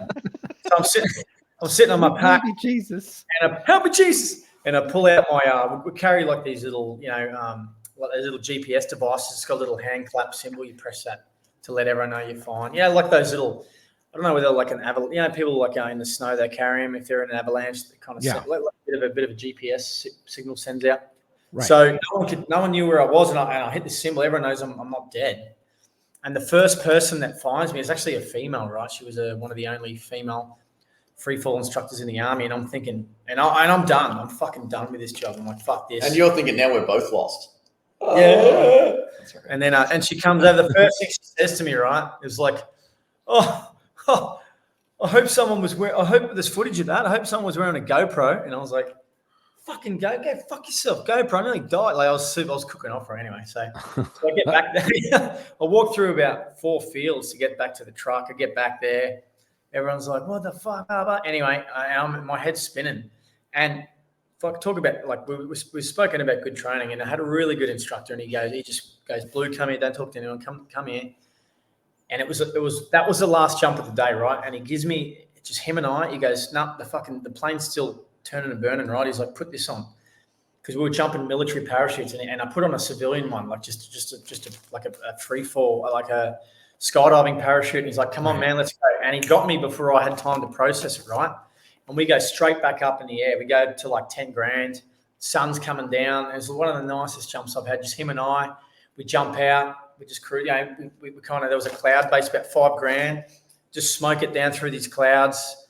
I'm sitting on my pack. Help me, Jesus. And help me, Jesus. And I pull out my. We carry like these little, like those little GPS devices. It's got a little hand clap symbol. You press that to let everyone know you're fine. Yeah, like those little. I don't know whether like an avalanche. People like in the snow they carry them. If they're in an avalanche, they kind of send, like a bit of a GPS signal sends out. Right. So no one knew where I was, and I hit the symbol. Everyone knows I'm not dead. And the first person that finds me is actually a female, right? She was one of the only female free fall instructors in the army, and I'm thinking, and I'm done. I'm fucking done with this job. I'm like, fuck this. And you're thinking now we're both lost. Yeah. And then and she comes over. The first thing she says to me, right, is like, I hope someone was wearing. I hope there's footage of that. I hope someone was wearing a GoPro. And I was like, fucking go fuck yourself, GoPro. I nearly died. Like I was cooking off her anyway. So I get back there. I walk through about 4 fields to get back to the truck. I get back there. Everyone's like, what the fuck? Anyway, my head's spinning. And fuck, talk about like we've spoken about good training, and I had a really good instructor, and he just goes, Blue, come here, don't talk to anyone, come here. And that was the last jump of the day, right? And he gives me just him and I. He goes, no, the plane's still turning and burning, right? He's like, put this on, because we were jumping military parachutes, and I put on a civilian one, like just a free fall, like a skydiving parachute. And he's like, come on, man, let's go. And he got me before I had time to process it, right? And we go straight back up in the air. We go to like 10 grand. Sun's coming down. It was one of the nicest jumps I've had. Just him and I. We jump out. We just cruise. We kind of, there was a cloud base about 5 grand. Just smoke it down through these clouds.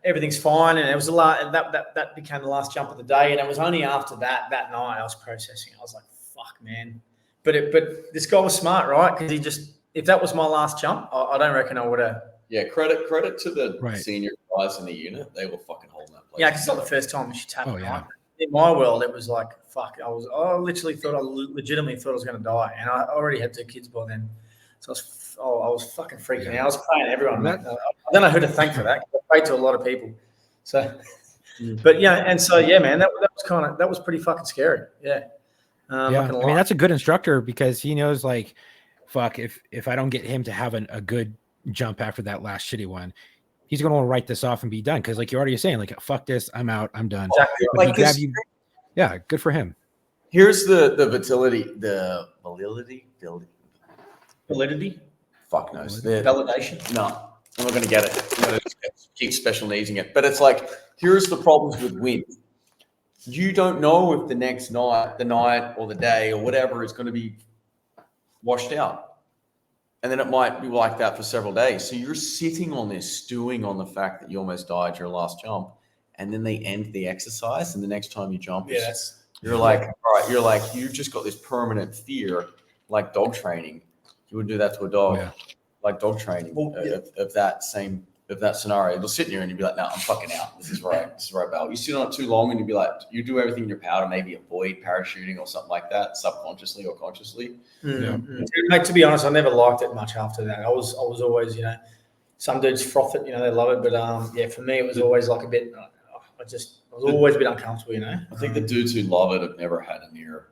Everything's fine. And it was that became the last jump of the day. And it was only after that night I was processing. I was like, fuck, man. But this guy was smart, right? Because if that was my last jump, I don't reckon I would have. Yeah, credit to the senior guys in the unit. They were fucking holding that place. Yeah, because it's not the first time shit's happened. Right? In my world, it was like, fuck. I legitimately thought I was going to die, and I already had 2 kids by then. So I was fucking freaking out. I was praying to everyone. I don't know who to thank for that. I prayed to a lot of people. So, but man, that was pretty fucking scary. Yeah. I mean, that's a good instructor, because he knows, like, fuck, if I don't get him to have a good jump after that last shitty one, he's going to want to write this off and be done. Because like you're already saying, like, fuck this, I'm out, I'm done. Exactly. Good for him. Here's the validity. Fuck knows. Validation. No, I'm not going to get it. I'm going to keep special needing it. But it's like, here's the problems with wind. You don't know if the next night, the night or the day or whatever is going to be washed out. And then it might be like that for several days. So you're sitting on this, stewing on the fact that you almost died your last jump. And then they end the exercise. And the next time you jump, you're like, all right, you've just got this permanent fear, like dog training. You would do that to a dog, like dog training of that scenario. It'll sit in you and you'd be like, no, I'm fucking out. This is right, Bal. You sit on it too long and you'd be like, you do everything in your power to maybe avoid parachuting or something like that, subconsciously or consciously. Mm-hmm. Mate, to be honest, I never liked it much after that. I was always, some dudes froth it, they love it. But for me, it was always like a bit, I was always a bit uncomfortable, I think the dudes who love it have never had a near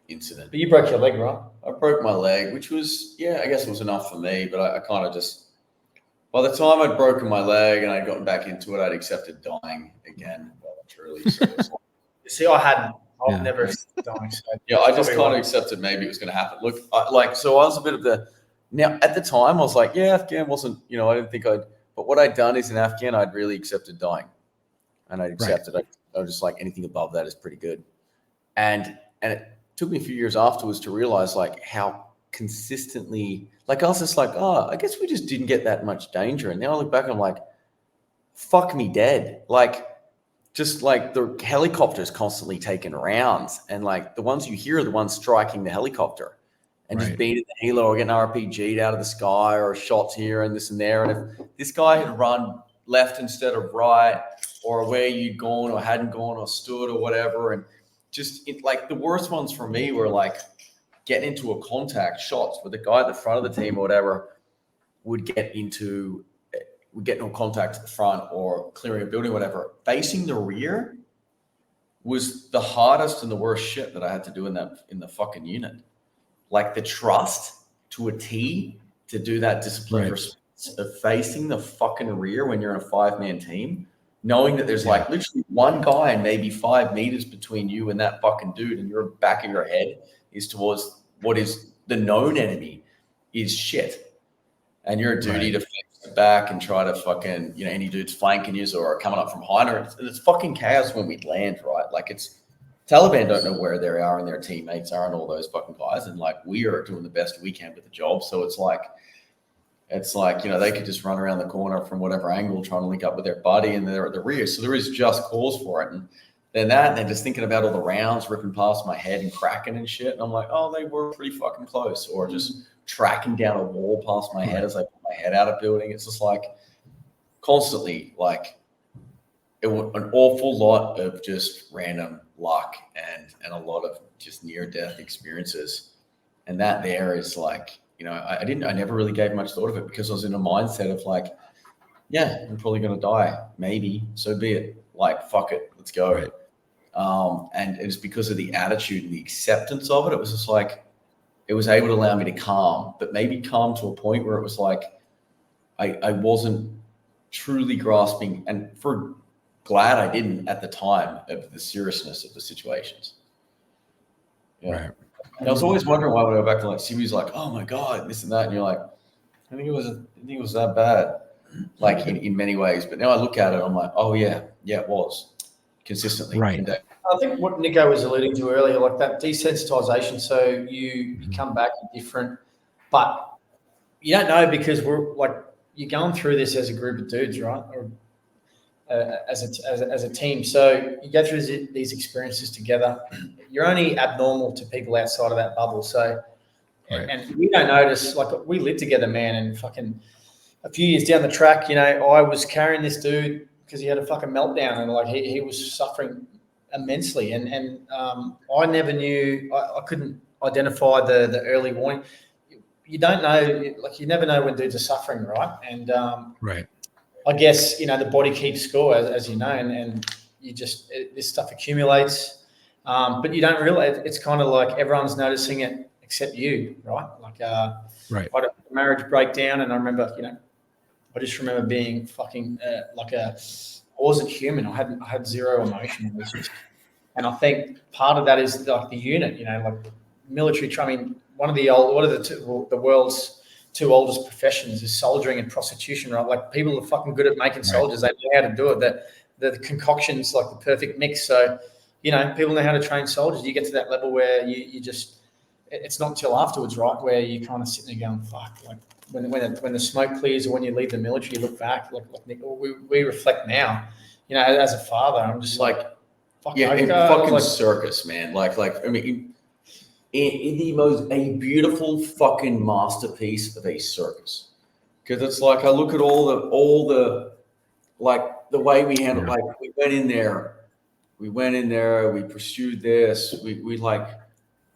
incident. But you broke your leg, right? I broke my leg, which was, I guess it was enough for me, but I kind of just, by the time I'd broken my leg and I'd gotten back into it, I'd accepted dying again voluntarily. So see, I hadn't. I've never accepted dying. So I just kind of accepted maybe it was going to happen. Look, so I was a bit of now at the time I was like, Afghan wasn't, I didn't think but what I'd done is in Afghan, I'd really accepted dying. And I'd accepted it. I was just like, anything above that is pretty good. And it took me a few years afterwards to realize like how consistently, like I was just like, I guess we just didn't get that much danger. And now I look back and I'm like, fuck me dead. Like, just like the helicopters constantly taking rounds, and like the ones you hear are the ones striking the helicopter and just beating the helo or getting RPG'd out of the sky, or shots here and this and there. And if this guy had run left instead of right, or where you'd gone or hadn't gone or stood or whatever, and just like the worst ones for me were like getting into a contact shots where the guy at the front of the team or whatever would get into contact at the front or clearing a building or whatever. Facing the rear was the hardest and the worst shit that I had to do in the fucking unit. Like the trust to a T to do that disciplined response of facing the fucking rear when you're in a 5-man team, knowing that there's like literally one guy and maybe 5 meters between you and that fucking dude, and your back of your head is towards what is the known enemy is shit. And your duty to fix back and try to fucking, any dudes flanking you or coming up from behind, or it's fucking chaos when we land, right? Like it's Taliban don't know where they are and their teammates are and all those fucking guys. And like, we are doing the best we can with the job. So it's like, they could just run around the corner from whatever angle trying to link up with their buddy, and they're at the rear. So there is just cause for it. And then just thinking about all the rounds ripping past my head and cracking and shit. And I'm like, oh, they were pretty fucking close. Or just tracking down a wall past my head as I put my head out of building. It's just like constantly like it was an awful lot of just random luck and a lot of just near-death experiences. And that there is like, I never really gave much thought of it because I was in a mindset of like, yeah, I'm probably going to die. Maybe, so be it. Like, fuck it, let's go. And it's because of the attitude and the acceptance of it. It was just like, it was able to allow me to calm, but maybe calm to a point where it was like, I wasn't truly grasping, and glad I didn't at the time of the seriousness of the situations. Yeah. Right. And I was always wondering why when I go back to like series, like, oh my God, this and that. And you're like, I think it was that bad, like in many ways. But now I look at it, I'm like, oh yeah, it was consistently. Right. I think what Nico was alluding to earlier, like that desensitization. So you come back different, but you don't know because we're like, you're going through this as a group of dudes, right? Or as a team. So you go through these experiences together. You're only abnormal to people outside of that bubble. So, and we don't notice, like we live together, man, and fucking a few years down the track, I was carrying this dude because he had a fucking meltdown, and like he was suffering immensely. And I never knew, I couldn't identify the early warning. You don't know, like you never know when dudes are suffering, right? And I guess, the body keeps score, as you know, and you just, this stuff accumulates, but you don't realize it's kind of like everyone's noticing it except you, right? Like, I had a marriage breakdown, and I remember, I just remember being fucking I wasn't human. I had zero emotion. It was just, and I think part of that is like the unit, like military training. One of the world's two oldest professions is soldiering and prostitution, right? Like people are fucking good at making soldiers. They know how to do it. The concoction's like the perfect mix. So, people know how to train soldiers. You get to that level where you just, it's not until afterwards, right, where you kind of sit there going, fuck, like when the smoke clears or when you leave the military, you look back, like we reflect now, as a father, I'm just like, fuck, fucking circus, man. Like, I mean, a beautiful fucking masterpiece of a circus, because it's like I look at all the like the way we handled. Like we went in there, we pursued this, we like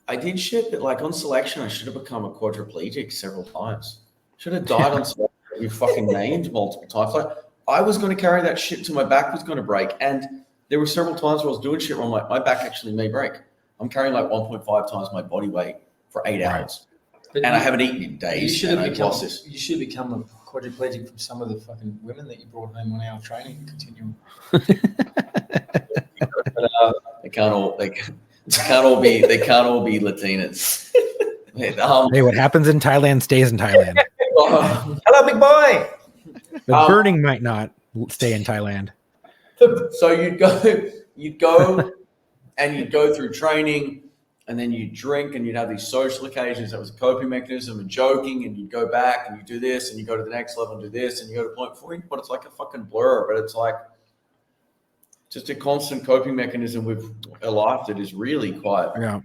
I did shit that like on selection I should have become a quadriplegic several times. Should have died on selection. We fucking named multiple times. Like I was going to carry that shit till my back was going to break, and there were several times where I was doing shit where I'm like, my back actually may break. I'm carrying like 1.5 times my body weight for 8 hours. But I haven't eaten in days. You should have become a quadriplegic from some of the fucking women that you brought home on our training continuum. They can't all be Latinas. Hey, what happens in Thailand stays in Thailand. Hello, big boy. The burning might not stay in Thailand. So you'd go and you'd go through training, and then you drink and you'd have these social occasions. That was a coping mechanism and joking, and you'd go back and you do this and you go to the next level and do this and you go to point 40, but it's like a fucking blur, but it's like just a constant coping mechanism with a life that is really quite. Yeah.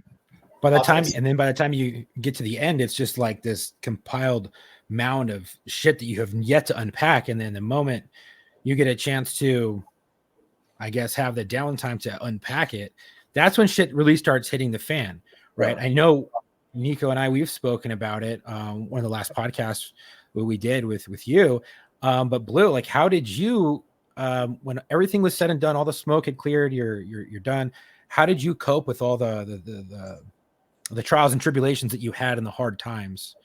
By the time you get to the end, it's just like this compiled mound of shit that you have yet to unpack. And then the moment you get a chance to, I guess, have the downtime to unpack it, that's when shit really starts hitting the fan, right? I know Nico and I, we've spoken about it. One of the last podcasts we did with you. But Blue, like, how did you, when everything was said and done, all the smoke had cleared, you're done. How did you cope with all the trials and tribulations that you had and the hard times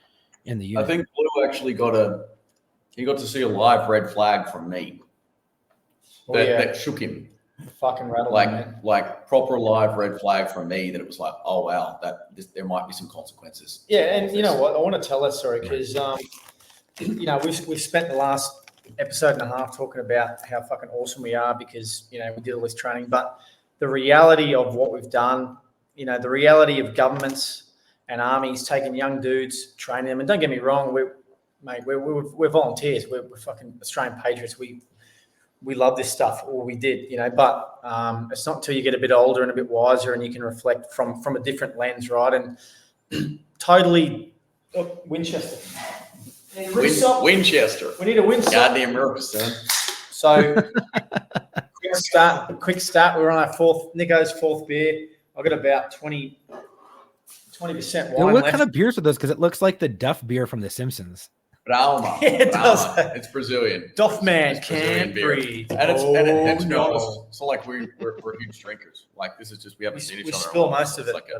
in the unit? I think Blue actually got to see a live red flag from me that shook him. Fucking rattled, like proper live red flag from me, that it was like, oh wow, there might be some consequences. Yeah, and you know what? I want to tell that story because you know, we've spent the last episode and a half talking about how fucking awesome we are because, you know, we did all this training, but the reality of what we've done, you know, the reality of governments and armies taking young dudes, training them, and don't get me wrong, we're volunteers, we're fucking Australian patriots. We love this stuff, or we did, you know, but it's not until you get a bit older and a bit wiser and you can reflect from a different lens, right? And totally Winchester. Winchester. We need a Winchester. Goddamn America, son. So quick start. We're on our Nico's fourth beer. I've got about 20% wine what left. kind of beers are those? Because it looks like the Duff beer from The Simpsons. Brahma. Yeah, it does. It's Brazilian. Doffman can't breathe. And to be honest, it's not like we're huge drinkers. Like, this is just, we haven't seen each other. We spill most of it. Like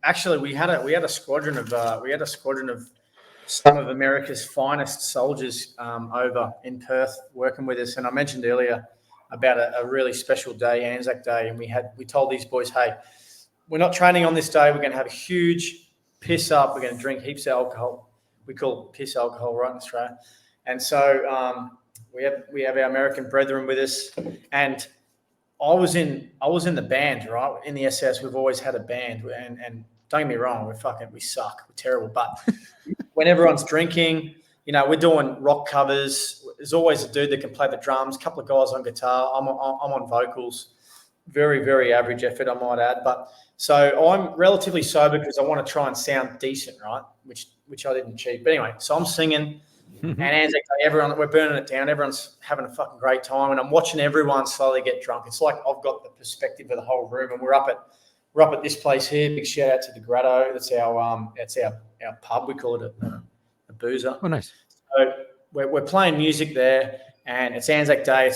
Actually we had a squadron of some of America's finest soldiers over in Perth working with us, and I mentioned earlier about a really special day, Anzac Day, and we told these boys, hey, we're not training on this day. We're going to have a huge piss up. We're going to drink heaps of alcohol. We call it piss alcohol right in Australia. And so we have our American brethren with us. And I was in the band, right? In the SS, we've always had a band. And don't get me wrong, we suck. We're terrible. But when everyone's drinking, you know, we're doing rock covers. There's always a dude that can play the drums, a couple of guys on guitar. I'm on vocals. Very, very average effort, I might add. But so I'm relatively sober because I want to try and sound decent, right? Which I didn't achieve. But anyway, so I'm singing, and Anzac Day, we're burning it down. Everyone's having a fucking great time, and I'm watching everyone slowly get drunk. It's like I've got the perspective of the whole room, and we're up at this place here. Big shout out to the Grotto. That's our pub. We call it a boozer. Oh, nice. So we're playing music there. And it's Anzac Day.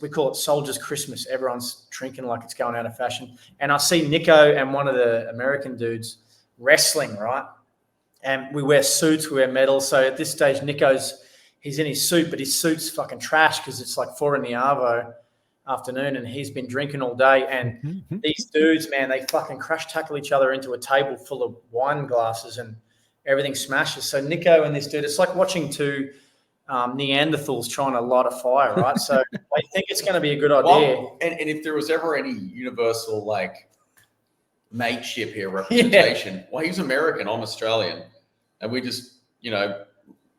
We call it Soldiers Christmas. Everyone's drinking like it's going out of fashion. And I see Nico and one of the American dudes wrestling, right? And we wear suits, we wear medals. So at this stage, he's in his suit, but his suit's fucking trash because it's like 4 in the afternoon and he's been drinking all day. And these dudes, man, they fucking crash tackle each other into a table full of wine glasses and everything smashes. So Nico and this dude, it's like watching two Neanderthals trying to light a fire, right? So I think it's going to be a good idea. Well, and if there was ever any universal like mateship here, representation, well, he's American, I'm Australian, and we just, you know,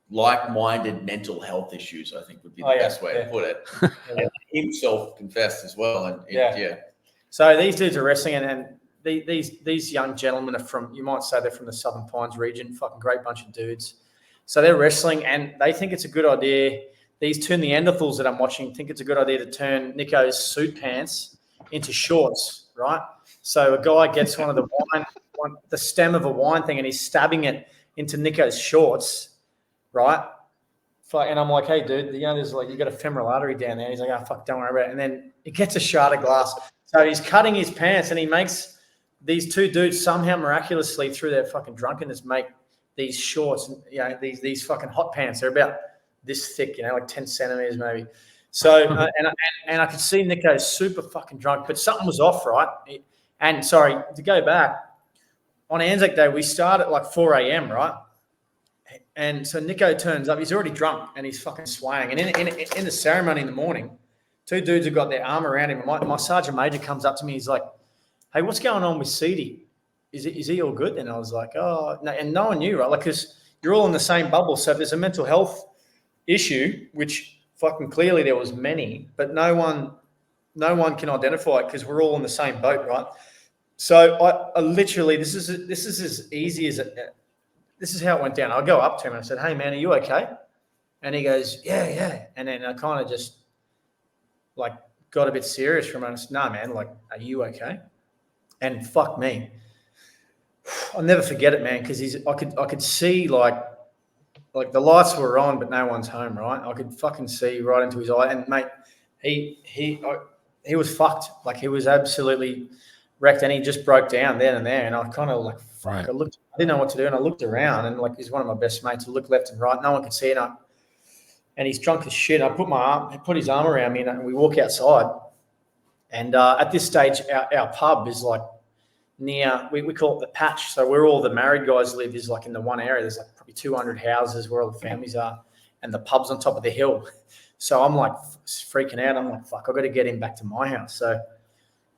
like-minded mental health issues, I think would be the best way to put it. And himself confessed as well, and So these dudes are wrestling, and these young gentlemen are from, you might say they're from the Southern Pines region, fucking great bunch of dudes. So they're wrestling and they think it's a good idea. These two Neanderthals that I'm watching think it's a good idea to turn Nico's suit pants into shorts, right? So a guy gets one of the stem of a wine thing and he's stabbing it into Nico's shorts, right? And I'm like, hey, dude, you know, there's like, you got a femoral artery down there. He's like, oh, fuck, don't worry about it. And then he gets a shard of glass. So he's cutting his pants and he makes these two dudes somehow miraculously through their fucking drunkenness make these shorts, you know, these fucking hot pants. They're about this thick, you know, like 10 centimeters maybe. So, and I could see Nico super fucking drunk, but something was off, right? And sorry, to go back, on Anzac Day, we start at like 4 a.m., right? And so Nico turns up, he's already drunk and he's fucking swaying. And in the ceremony in the morning, two dudes have got their arm around him. My sergeant major comes up to me, he's like, hey, what's going on with Seedy? Is he all good? And I was like, oh, no, and no one knew, right? Like, because you're all in the same bubble. So if there's a mental health issue, which fucking clearly there was many, but no one can identify it because we're all in the same boat, right? So I literally, this is as easy as this is how it went down. I go up to him and I said, hey man, are you okay? And he goes, yeah. And then I kind of just like got a bit serious for a moment. I said, no man, like, are you okay? And fuck me, I'll never forget it, man, because I could see like the lights were on, but no one's home, right? I could fucking see right into his eye, and mate, he was fucked. Like he was absolutely wrecked, and he just broke down then and there. And I kind of like, fuck, Right. I didn't know what to do, and I looked around, and like he's one of my best mates. I looked left and right, no one could see it. And he's drunk as shit. I put his arm around me, and we walk outside. And at this stage, our pub is like near, we call it the patch. So where all the married guys live is like in the one area. There's like probably 200 houses where all the families are, and the pub's on top of the hill. So I'm like freaking out. I'm like, fuck, I've got to get him back to my house. So,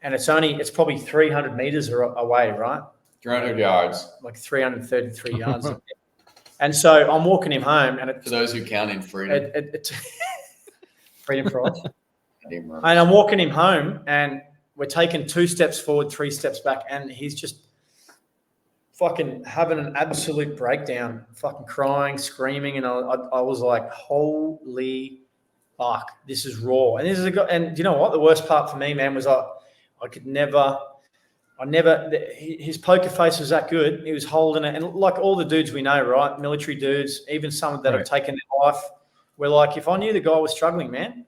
and it's probably 300 meters away, right? 300 yards. Like 333 yards. And so I'm walking him home, and For those who count in freedom. Freedom fries. And I'm walking him home, and we're taking 2 steps forward, 3 steps back, and he's just fucking having an absolute breakdown, fucking crying, screaming, and I was like, holy fuck, this is raw. And this is a guy, and you know what? The worst part for me, man, was his poker face was that good. He was holding it, and like all the dudes we know, right? Military dudes, even some that have taken their life. We're like, if I knew the guy was struggling, man,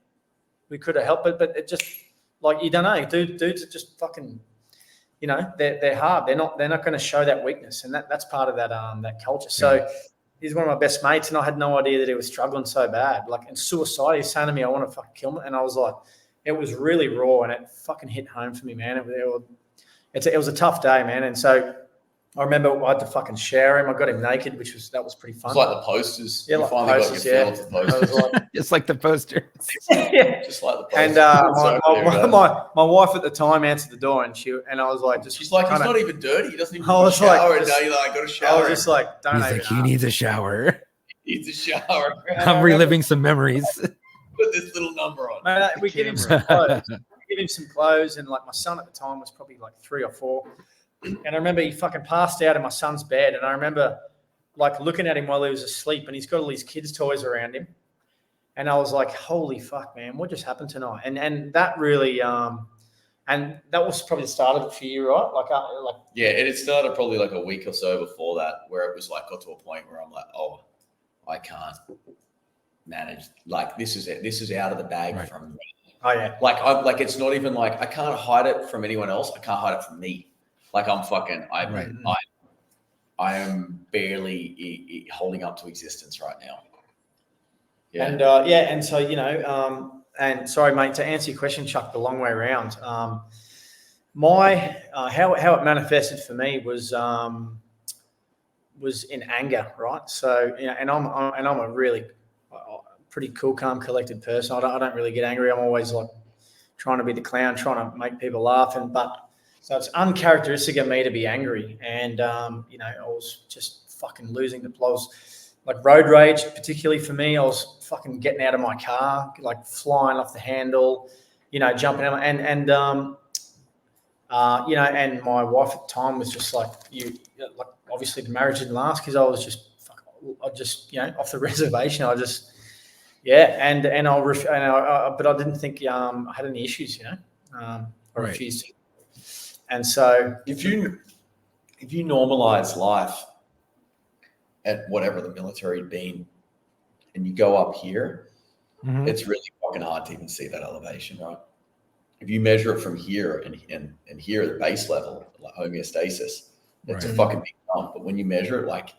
we could have helped it, but it just like you don't know, dudes are just fucking, you know, they're hard. They're not going to show that weakness, and that's part of that culture. So he's one of my best mates, and I had no idea that he was struggling so bad, like and suicide. He's saying to me, "I want to fucking kill him," and I was like, it was really raw, and it fucking hit home for me, man. It was a tough day, man, and so I remember I had to fucking shower him. I got him naked, that was pretty fun. It's like the posters. Yeah, you like finally posters, got your feel of the posters. Just like the poster. Yeah. Just like the posters. And my wife at the time answered the door, and I was like, she's like, he's not even dirty. He doesn't even I was shower. like, And now you're like, I got to shower. I was just like, don't He's even like, he needs a shower. He needs a shower. I'm reliving some memories. Put this little number on. Mate, we give him some clothes. And like my son at the time was probably like 3 or 4. And I remember he fucking passed out in my son's bed. And I remember like looking at him while he was asleep, and he's got all these kids' toys around him. And I was like, holy fuck, man, what just happened tonight? And that really, and that was probably the start of it for you, right? Yeah, it started probably like a week or so before that, where it was like got to a point where I'm like, oh, I can't manage. Like this is out of the bag from me. Oh yeah. Like it's not even like I can't hide it from anyone else. I can't hide it from me. Like I am barely holding up to existence right now. Yeah. And and so you know, and sorry, mate, to answer your question, Chuck, the long way around. How it manifested for me was in anger, right? So you know, and I'm a really pretty cool, calm, collected person. I don't really get angry. I'm always like trying to be the clown, trying to make people laugh, so it's uncharacteristic of me to be angry. And you know, I was just fucking losing the plot. Like road rage, particularly for me, I was fucking getting out of my car, like flying off the handle, you know, jumping out. And you know, and my wife at the time was just like, like obviously the marriage didn't last because I was just, you know, off the reservation. But I didn't think I had any issues, you know. I refused to. And so, if you normalize life at whatever the military had been, and you go up here, it's really fucking hard to even see that elevation, right? If you measure it from here and here at the base level, like homeostasis, it's a fucking big jump. But when you measure it like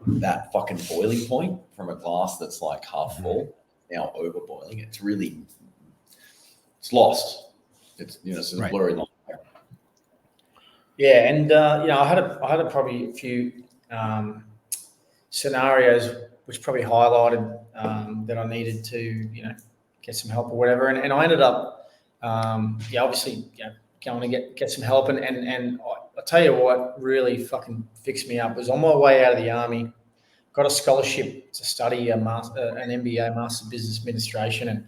that fucking boiling point from a glass that's like half full, now over boiling, it's lost. It's, you know, it's a blurry line there. Yeah, and you know, I had probably a few scenarios which probably highlighted that I needed to, you know, get some help or whatever. And I ended up, obviously, you know, going to get some help. And I'll tell you what really fucking fixed me up was on my way out of the army, got a scholarship to study an MBA, Master of Business Administration. And,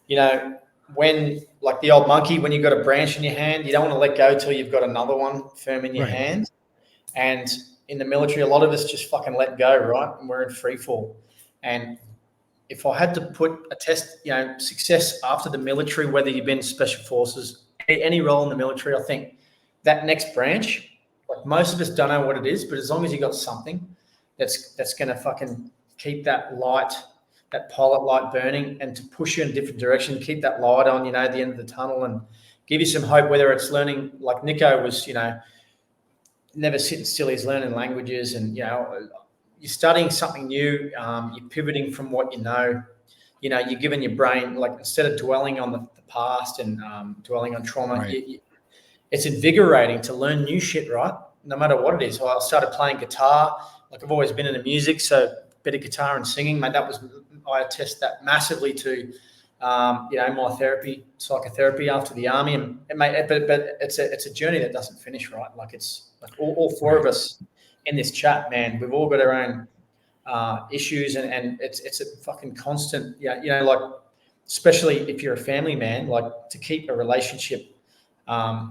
you know, when, like the old monkey, when you've got a branch in your hand, you don't want to let go till you've got another one firm in your hand. And in the military, a lot of us just fucking let go, right? And we're in free fall. And if I had to put a test, you know, success after the military, whether you've been special forces, any role in the military, I think that next branch, like most of us don't know what it is, but as long as you got something that's going to fucking keep that light, that pilot light burning and to push you in a different direction, keep that light on, you know, at the end of the tunnel and give you some hope, whether it's learning, like Nico was, you know, never sitting still, he's learning languages and, you know, you're studying something new, you're pivoting from what you know, you're giving your brain, like instead of dwelling on the past and dwelling on trauma, it's invigorating to learn new shit, right? No matter what it is. So I started playing guitar, like I've always been into music, so a bit of guitar and singing, mate, I attest that massively to, my therapy, psychotherapy after the army, and mate, but it's a journey that doesn't finish, right? Like it's like all four of us in this chat, man, we've all got our own issues, and it's a fucking constant, like especially if you're a family man, like to keep a relationship, like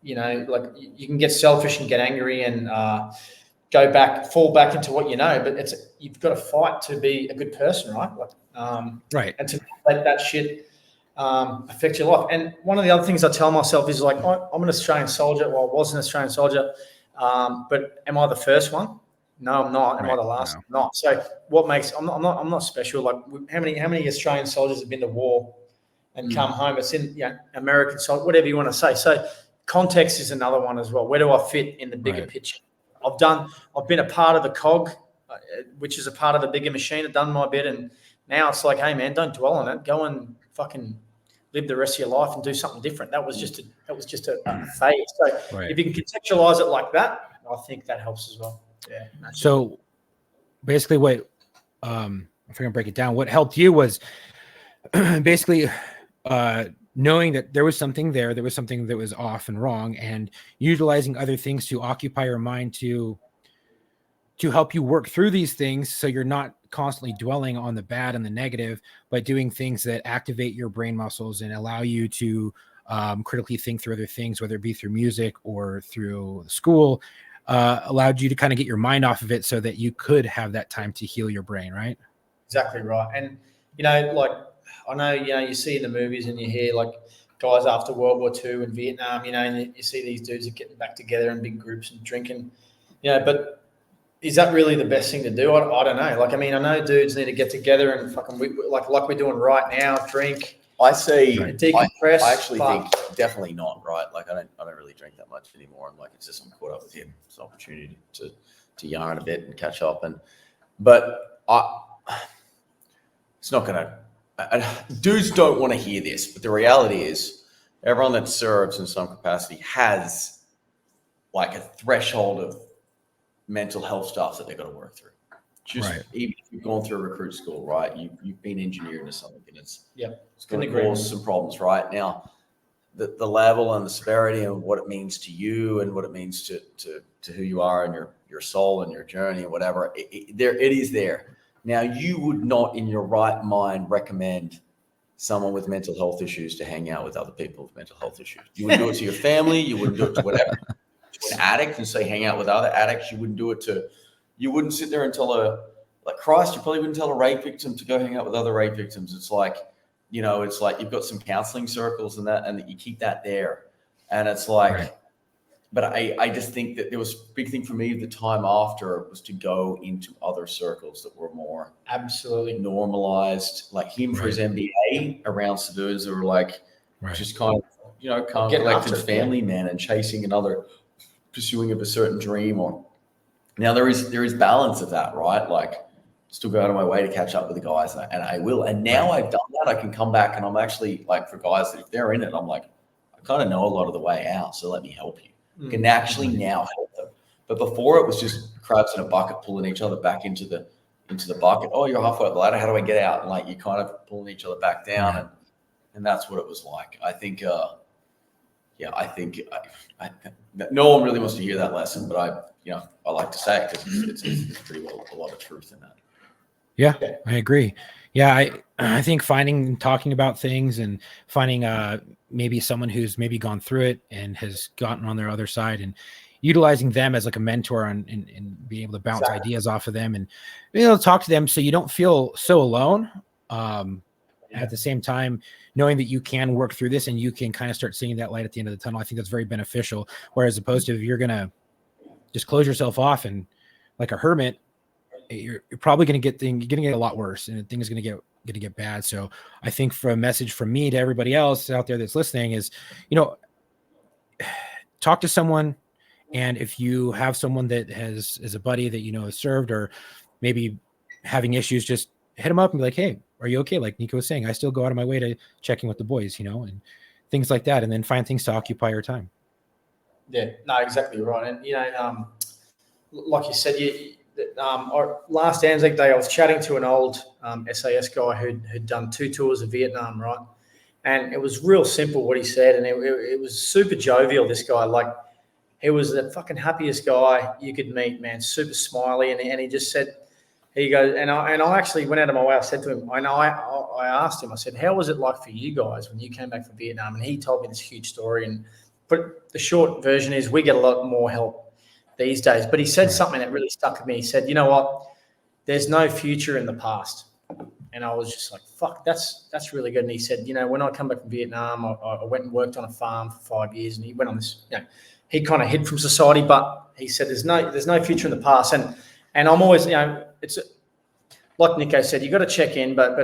you can get selfish and get angry and fall back into what you know, but you've got to fight to be a good person, right? Like, and to let that shit affect your life. And one of the other things I tell myself is like, I'm an Australian soldier. Well, I was an Australian soldier, but am I the first one? No, I'm not. Am I the last? No. Not. So what makes I'm not special. Like how many Australian soldiers have been to war and come home? It's in American soldier, whatever you want to say. So context is another one as well. Where do I fit in the bigger picture? I've been a part of the cog, which is a part of the bigger machine. I've done my bit, and now it's like, hey man, don't dwell on it. Go and fucking live the rest of your life and do something different. That was just a phase. So if you can contextualize it like that, I think that helps as well. Yeah. So basically what, if I'm going to break it down, what helped you was basically knowing that there was something there was something that was off and wrong, and utilizing other things to occupy your mind to help you work through these things. So you're not constantly dwelling on the bad and the negative, but doing things that activate your brain muscles and allow you to critically think through other things, whether it be through music or through school, allowed you to kind of get your mind off of it so that you could have that time to heal your brain, right? Exactly right. And, like, I know, you see in the movies and you hear like guys after World War II and Vietnam, and you see these dudes are getting back together in big groups and drinking, but is that really the best thing to do? I don't know. Like, I mean, I know dudes need to get together and fucking like we're doing right now, drink. I say decompress. I actually think definitely not, right? Like I don't really drink that much anymore. And like it's just I'm caught up with him. It's an opportunity to yarn a bit and catch up. But it's not gonna dudes don't want to hear this, but the reality is everyone that serves in some capacity has like a threshold of mental health stuff that they've got to work through. Even if you've gone through a recruit school, right? You've been engineered into something, and it's going to cause some problems, right? Now, the level and the severity of what it means to you and what it means to who you are and your soul and your journey and whatever, it is there. Now, you would not, in your right mind, recommend someone with mental health issues to hang out with other people with mental health issues. You wouldn't do it to your family. You wouldn't do it to whatever. To an addict and say hang out with other addicts. You wouldn't do it to. You wouldn't sit there and tell like Christ. You probably wouldn't tell a rape victim to go hang out with other rape victims. It's like, it's like you've got some counseling circles and you keep that there. And it's like, but I just think that there was a big thing for me the time after was to go into other circles that were more absolutely normalized, like him for his MBA around civilians that were like just kind of, collected family men and chasing another pursuing of a certain dream. Or now there is balance of that, right? Like still go out of my way to catch up with the guys, and I will. And now I've done that, I can come back and I'm actually like, for guys that if they're in it, I'm like, I kind of know a lot of the way out, so let me help you. I can actually now help them. But before it was just crabs in a bucket pulling each other back into the bucket. Oh, you're halfway up the ladder. How do I get out? And like you're kind of pulling each other back down, and that's what it was like. I think yeah, I think no one really wants to hear that lesson, but I like to say it because it's pretty well a lot of truth in that. Yeah, I agree. Yeah, I think finding and talking about things and finding maybe someone who's maybe gone through it and has gotten on their other side and utilizing them as like a mentor and being able to bounce ideas off of them and being able to talk to them so you don't feel so alone. At the same time, knowing that you can work through this and you can kind of start seeing that light at the end of the tunnel, I think that's very beneficial. Whereas opposed to if you're gonna just close yourself off and like a hermit, you're probably going to get a lot worse and things are going to get bad. So I think for a message from me to everybody else out there that's listening is, talk to someone. And if you have someone that is a buddy that, has served or maybe having issues, just hit them up and be like, hey, are you okay? Like Nico was saying, I still go out of my way to checking with the boys, and things like that. And then find things to occupy your time. Yeah, no, exactly right. And, like you said, our last Anzac Day, I was chatting to an old SAS guy who'd done 2 tours of Vietnam, right? And it was real simple what he said, and it was super jovial, this guy. Like, he was the fucking happiest guy you could meet, man, super smiley. And he just said, he goes, and I actually went out of my way. I said to him, I asked him, I said, how was it like for you guys when you came back from Vietnam? And he told me this huge story. But the short version is we get a lot more help these days. But he said something that really stuck with me. He said, you know what? There's no future in the past. And I was just like, fuck, that's really good. And he said, when I come back from Vietnam, I went and worked on a farm for 5 years. And he went on this, he kind of hid from society, but he said, there's no future in the past. And I'm always, it's like Nico said, you got to check in, but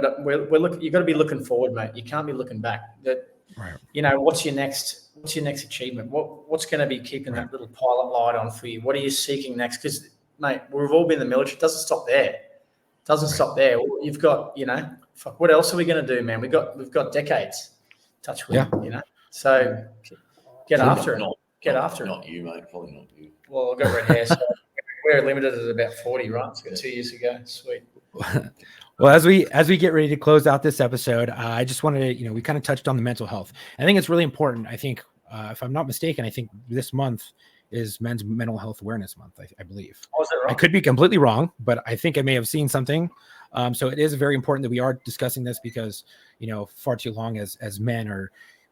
you got to be looking forward, mate. You can't be looking back. What's your next achievement? What's going to be keeping that little pilot light on for you? What are you seeking next? Because, mate, we've all been in the military. It doesn't stop there. Stop there. You've got, fuck, what else are we going to do, man? We've got decades. Touch wood, So get after it. Get after it. Not you, mate. Probably not you. Well, I've got red hair, so we're limited at about 40, right? It's got 2 years to go. Sweet. Well, as we get ready to close out this episode, I just wanted to, we kind of touched on the mental health. I think it's really important. I think, if I'm not mistaken, I think this month is Men's Mental Health Awareness Month, I believe. Oh, is that right? I could be completely wrong, but I think I may have seen something. So it is very important that we are discussing this because, far too long as men or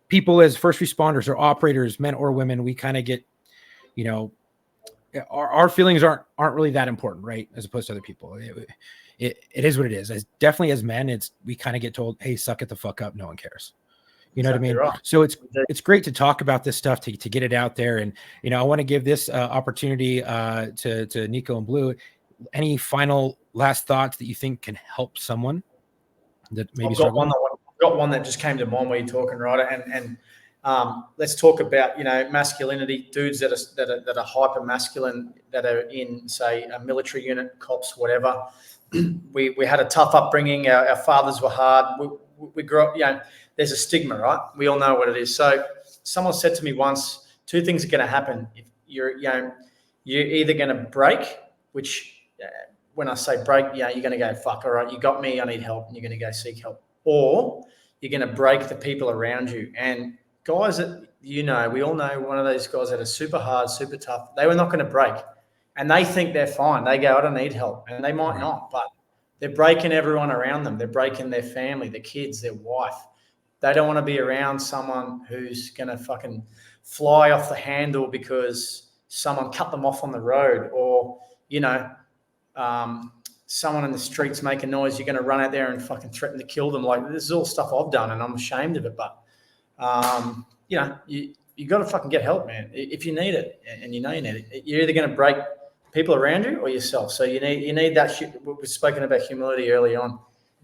people as first responders or operators, men or women, we kind of get, our feelings aren't really that important, right? As opposed to other people. It is what it is. Definitely as men, we kind of get told, hey, suck it the fuck up. No one cares. You know Exactly what I mean? right. So it's great to talk about this stuff, to get it out there. And, I want to give this opportunity to Nico and Blue. Any final last thoughts that you think can help someone that maybe I've got one that just came to mind while you're talking, right? And let's talk about, masculinity, dudes that are hyper masculine, that are in, say, a military unit, cops, whatever. We had a tough upbringing. Our fathers were hard. We grew up, there's a stigma, right? We all know what it is. So someone said to me once, 2 things are going to happen. If you're either going to break, which when I say break, you're going to go, fuck, all right, you got me, I need help, and you're going to go seek help. Or you're going to break the people around you. And guys that, we all know one of those guys that are super hard, super tough, they were not going to break. And they think they're fine. They go, I don't need help. And they might not, but they're breaking everyone around them. They're breaking their family, their kids, their wife. They don't want to be around someone who's going to fucking fly off the handle because someone cut them off on the road, or, someone in the streets making noise. You're going to run out there and fucking threaten to kill them. Like, this is all stuff I've done and I'm ashamed of it. But, you got to fucking get help, man. If you need it, and you need it, you're either going to break people around you or yourself. So you need that shit. We've spoken about humility early on.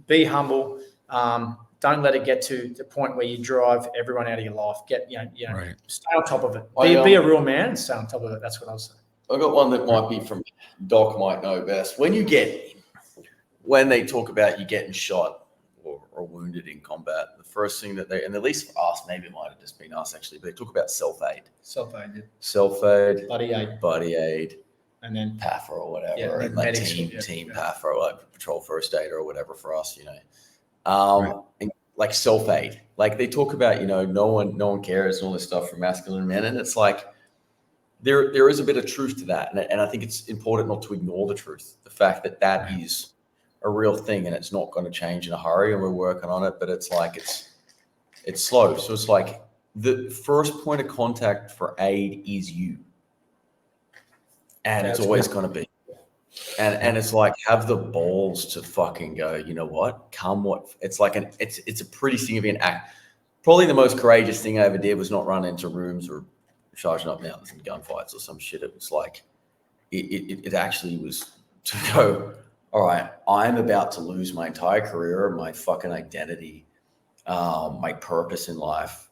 Be humble. Don't let it get to the point where you drive everyone out of your life. Stay on top of it. Be a real man and stay on top of it. That's what I'll say. I've got one that might be from Doc, might know best. When they talk about you getting shot or wounded in combat, the first thing that and at least for us, maybe it might have just been us actually, but they talk about self-aid. Self-aid, buddy aid, and then PAFA or whatever, and like team PAFA, or like patrol first aid or whatever for us, and like self-aid. Like they talk about, no one cares and all this stuff for masculine men, and it's like there is a bit of truth to that, and I think it's important not to ignore the truth, the fact that is a real thing, and it's not going to change in a hurry, and we're working on it, but it's like it's slow. So it's like the first point of contact for aid is you, and it's always going to be. And it's like, have the balls to fucking go, you know what? It's like it's a pretty significant act. Probably the most courageous thing I ever did was not run into rooms or charging up mountains and gunfights or some shit. It was like, it actually was to go, all right, I'm about to lose my entire career, my fucking identity, my purpose in life,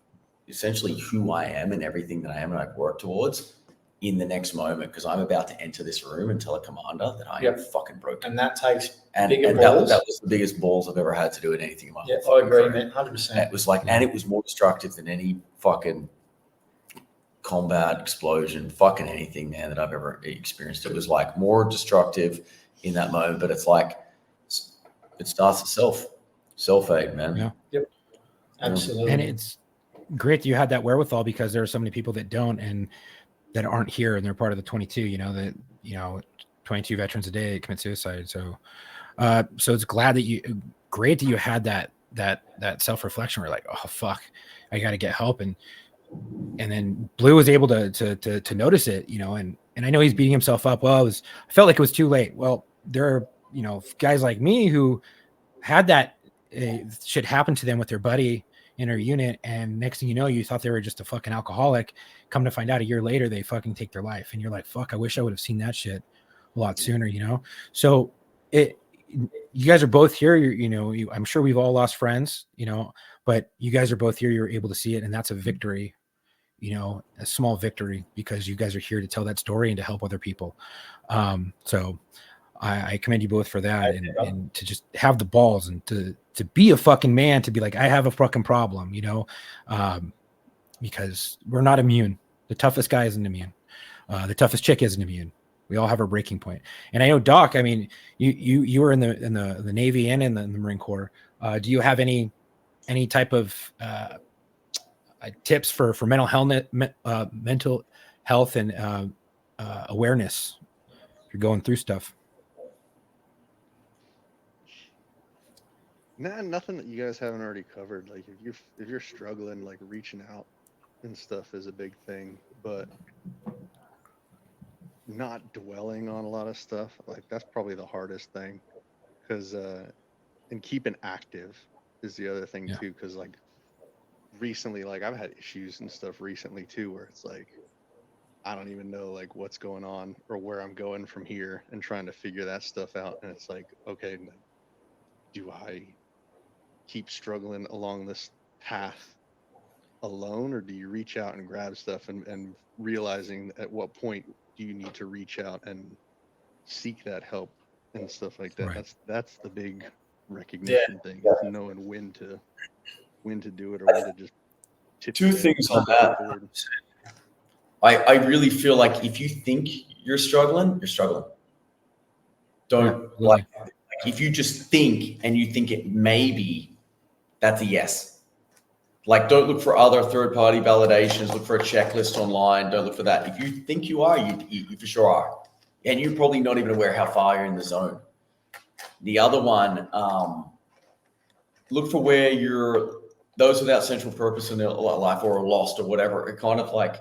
essentially who I am and everything that I am and I've worked towards in the next moment, because I'm about to enter this room and tell a commander that I am fucking broken. And that takes bigger balls. That was the biggest balls I've ever had to do in anything in my life. I agree, man, 100%. It was like, and it was more destructive than any fucking combat, explosion, fucking anything, man, that I've ever experienced. It was like more destructive in that moment, but it's like, it starts at self-aid, man. Yeah. Yep. Absolutely. And it's great that you had that wherewithal, because there are so many people that don't, and that aren't here, and they're part of the 22, 22 veterans a day commit suicide. So, so it's great that you had that self-reflection where like, oh fuck, I got to get help. And then Blue was able to notice it, and I know he's beating himself up. Well, I felt like it was too late. Well, there are, guys like me who had that shit happen to them with their buddy in our unit, and next thing you know, you thought they were just a fucking alcoholic. Come to find out a year later, they fucking take their life, and you're like, fuck, I wish I would have seen that shit a lot sooner, So you guys are both here. I'm sure we've all lost friends, but you guys are both here. You're able to see it, and that's a victory, a small victory, because you guys are here to tell that story and to help other people. So I commend you both for that, and to just have the balls and to be a fucking man, to be like, I have a fucking problem, because we're not immune. The toughest guy isn't immune. The toughest chick isn't immune. We all have our breaking point. And I know, Doc, I mean, you were in the Navy and in the Marine Corps. Do you have any type of tips for mental health and awareness if you're going through stuff? Nah, nothing that you guys haven't already covered. Like if you're struggling, like reaching out and stuff is a big thing, but not dwelling on a lot of stuff. Like that's probably the hardest thing, because and keeping active is the other thing too. Because like recently, like I've had issues and stuff recently too, where it's like I don't even know like what's going on or where I'm going from here, and trying to figure that stuff out. And it's like, okay, do I keep struggling along this path alone, or do you reach out and grab stuff, and realizing at what point do you need to reach out and seek that help and stuff like that? Right. That's the big recognition thing, knowing when to do it, or when to just tip. Two things on that. I really feel like if you think you're struggling, you're struggling. Don't like if you just think and you think it may be, that's a yes. Like, don't look for other third-party validations. Look for a checklist online. Don't look for that. If you think you are, you for sure are. And you're probably not even aware how far you're in the zone. The other one, look for where those without central purpose in their life or are lost or whatever, are kind of like,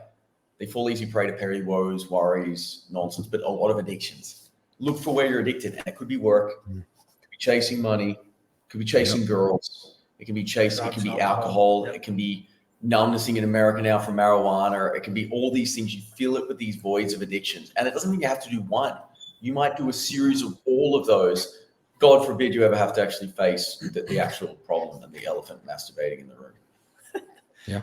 they fall easy prey to petty woes, worries, nonsense, but a lot of addictions. Look for where you're addicted. And it could be work, it could be chasing money, it could be chasing girls. It can be it can be alcohol, it can be numbnessing in America now from marijuana, it can be all these things. You fill it with these voids of addictions. And it doesn't mean you have to do one. You might do a series of all of those. God forbid you ever have to actually face the actual problem and the elephant masturbating in the room. Yeah.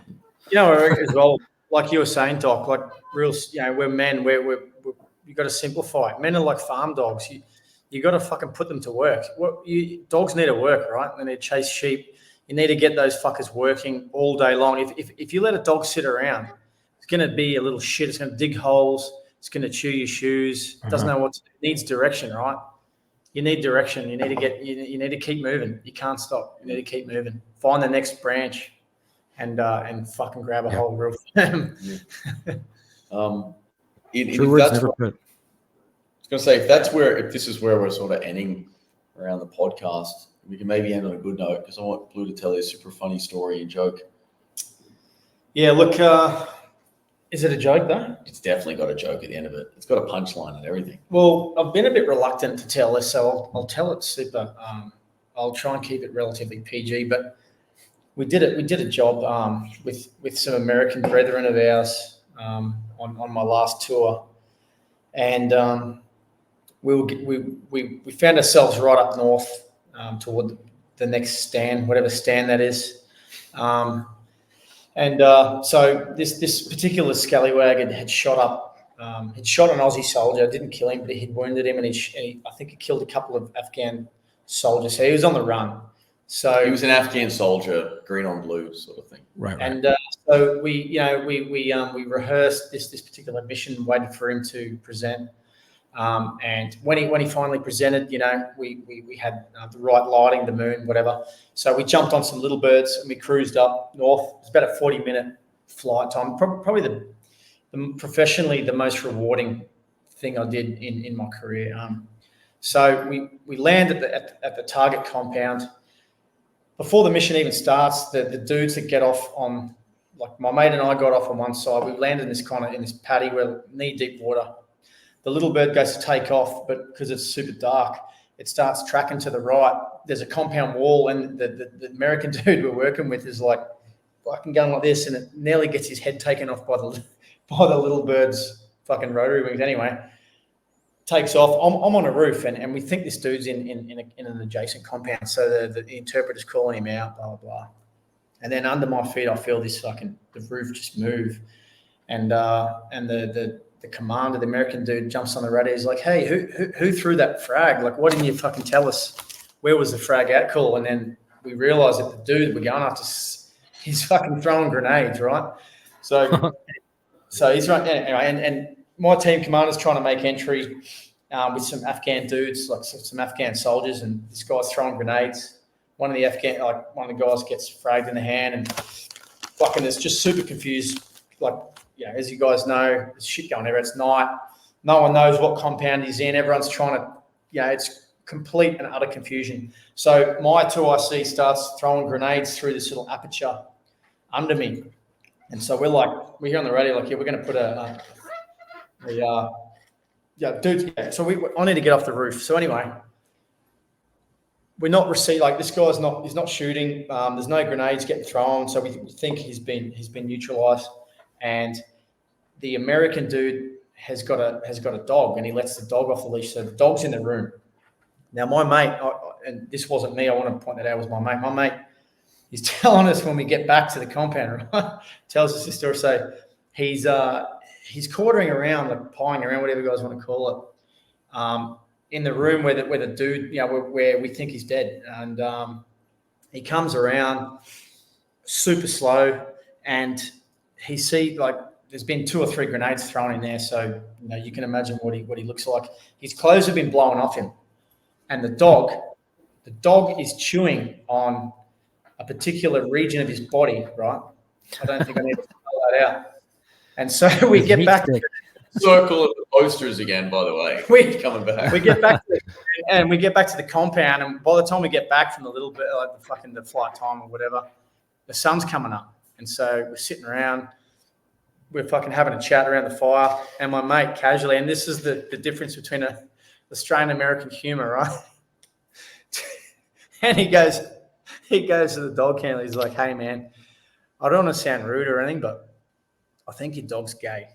As well, like you were saying, Doc, like real, we're men, you got to simplify it. Men are like farm dogs. You got to fucking put them to work. Dogs need to work, right? They need to chase sheep. You need to get those fuckers working all day long. If you let a dog sit around, it's going to be a little shit. It's going to dig holes. It's going to chew your shoes. Doesn't know what to do. It needs direction, right? You need direction. You need to keep moving. You can't stop. You need to keep moving. Find the next branch. and fucking grab a hold real firm. True words never put. I was going to say, if this is where we're sort of ending around the podcast, we can maybe end on a good note because I want Blue to tell you a super funny story and joke. Yeah, look, is it a joke though? It's definitely got a joke at the end of it. It's got a punchline and everything. Well, I've been a bit reluctant to tell this, so I'll tell it super. I'll try and keep it relatively PG, but we did a job with some American brethren of ours on my last tour, and we found ourselves right up north toward the next stand, whatever stand that is. So this particular scallywag had shot an Aussie soldier. Didn't kill him, but he had wounded him, and I think he killed a couple of Afghan soldiers. So he was on the run. So he was an Afghan soldier, green on blue sort of thing. Right. And so we rehearsed this particular mission, waited for him to present. And when he finally presented, we had the right lighting, the moon, whatever. So we jumped on some little birds and we cruised up north. It's about a 40-minute flight time. Probably the professionally the most rewarding thing I did in my career. So we land at the target compound. Before the mission even starts, the dudes that get off on, like my mate and I got off on one side. We landed in this paddy where knee-deep water. The little bird goes to take off, but because it's super dark, it starts tracking to the right. There's a compound wall, and the American dude we're working with is like fucking going like this, and it nearly gets his head taken off by the little bird's fucking rotary wings. Anyway, takes off. I'm on a roof, and we think this dude's in an adjacent compound. So the interpreter's calling him out, blah blah blah. And then under my feet, I feel the roof just move, and the commander, the American dude, jumps on the radio. He's like, "Hey, who threw that frag? Like, why didn't you fucking tell us? Where was the frag out call?" And then we realized that the dude we're going after, he's fucking throwing grenades, right? So he's right anyway. And my team commander's trying to make entry with some Afghan dudes, like some Afghan soldiers, and this guy's throwing grenades. One of the guys gets fragged in the hand, and fucking is just super confused, like. Yeah, as you guys know, there's shit going everywhere. It's night. No one knows what compound he's in. Everyone's trying to, it's complete and utter confusion. So my 2IC starts throwing grenades through this little aperture under me. And so we're here on the radio, like, we're going to put dude. So I need to get off the roof. So anyway, we're not receiving, like, this guy's he's not shooting. There's no grenades getting thrown. So we think he's been neutralized. And the American dude has got a dog, and he lets the dog off the leash. So the dog's in the room. Now my mate, and this wasn't me, I want to point that out, it was my mate. My mate, he's telling us when we get back to the compound, right? Tells us this story. So he's quartering around, like pawing around, whatever you guys want to call it, in the room where the dude, where we think he's dead. And he comes around super slow, and he sees, like, there's been 2 or 3 grenades thrown in there, so you can imagine what he looks like. His clothes have been blown off him, and the dog is chewing on a particular region of his body. Right? I don't think I need to spell that out. And so we get back to circle of the posters again. By the way, coming back. We get back to the compound, and by the time we get back from the little bit, like the flight time or whatever, the sun's coming up. And so we're sitting around, we're fucking having a chat around the fire, and my mate casually, and this is the difference between Australian American humor, right? And he goes to the dog handler, he's like, "Hey man, I don't want to sound rude or anything, but I think your dog's gay."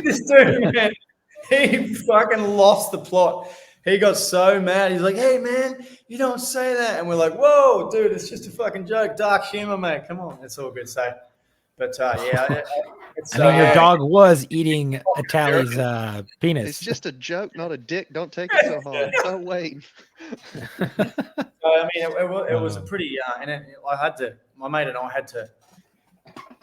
This dude, man, he fucking lost the plot. He got so mad. He's like, "Hey, man, you don't say that." And we're like, "Whoa, dude, it's just a fucking joke. Dark humor, mate. Come on." It's all good. So, but it's, your dog was eating Tally's penis. It's just a joke, not a dick. Don't take it so hard. So wait. I mean, it was a pretty, my mate and I had to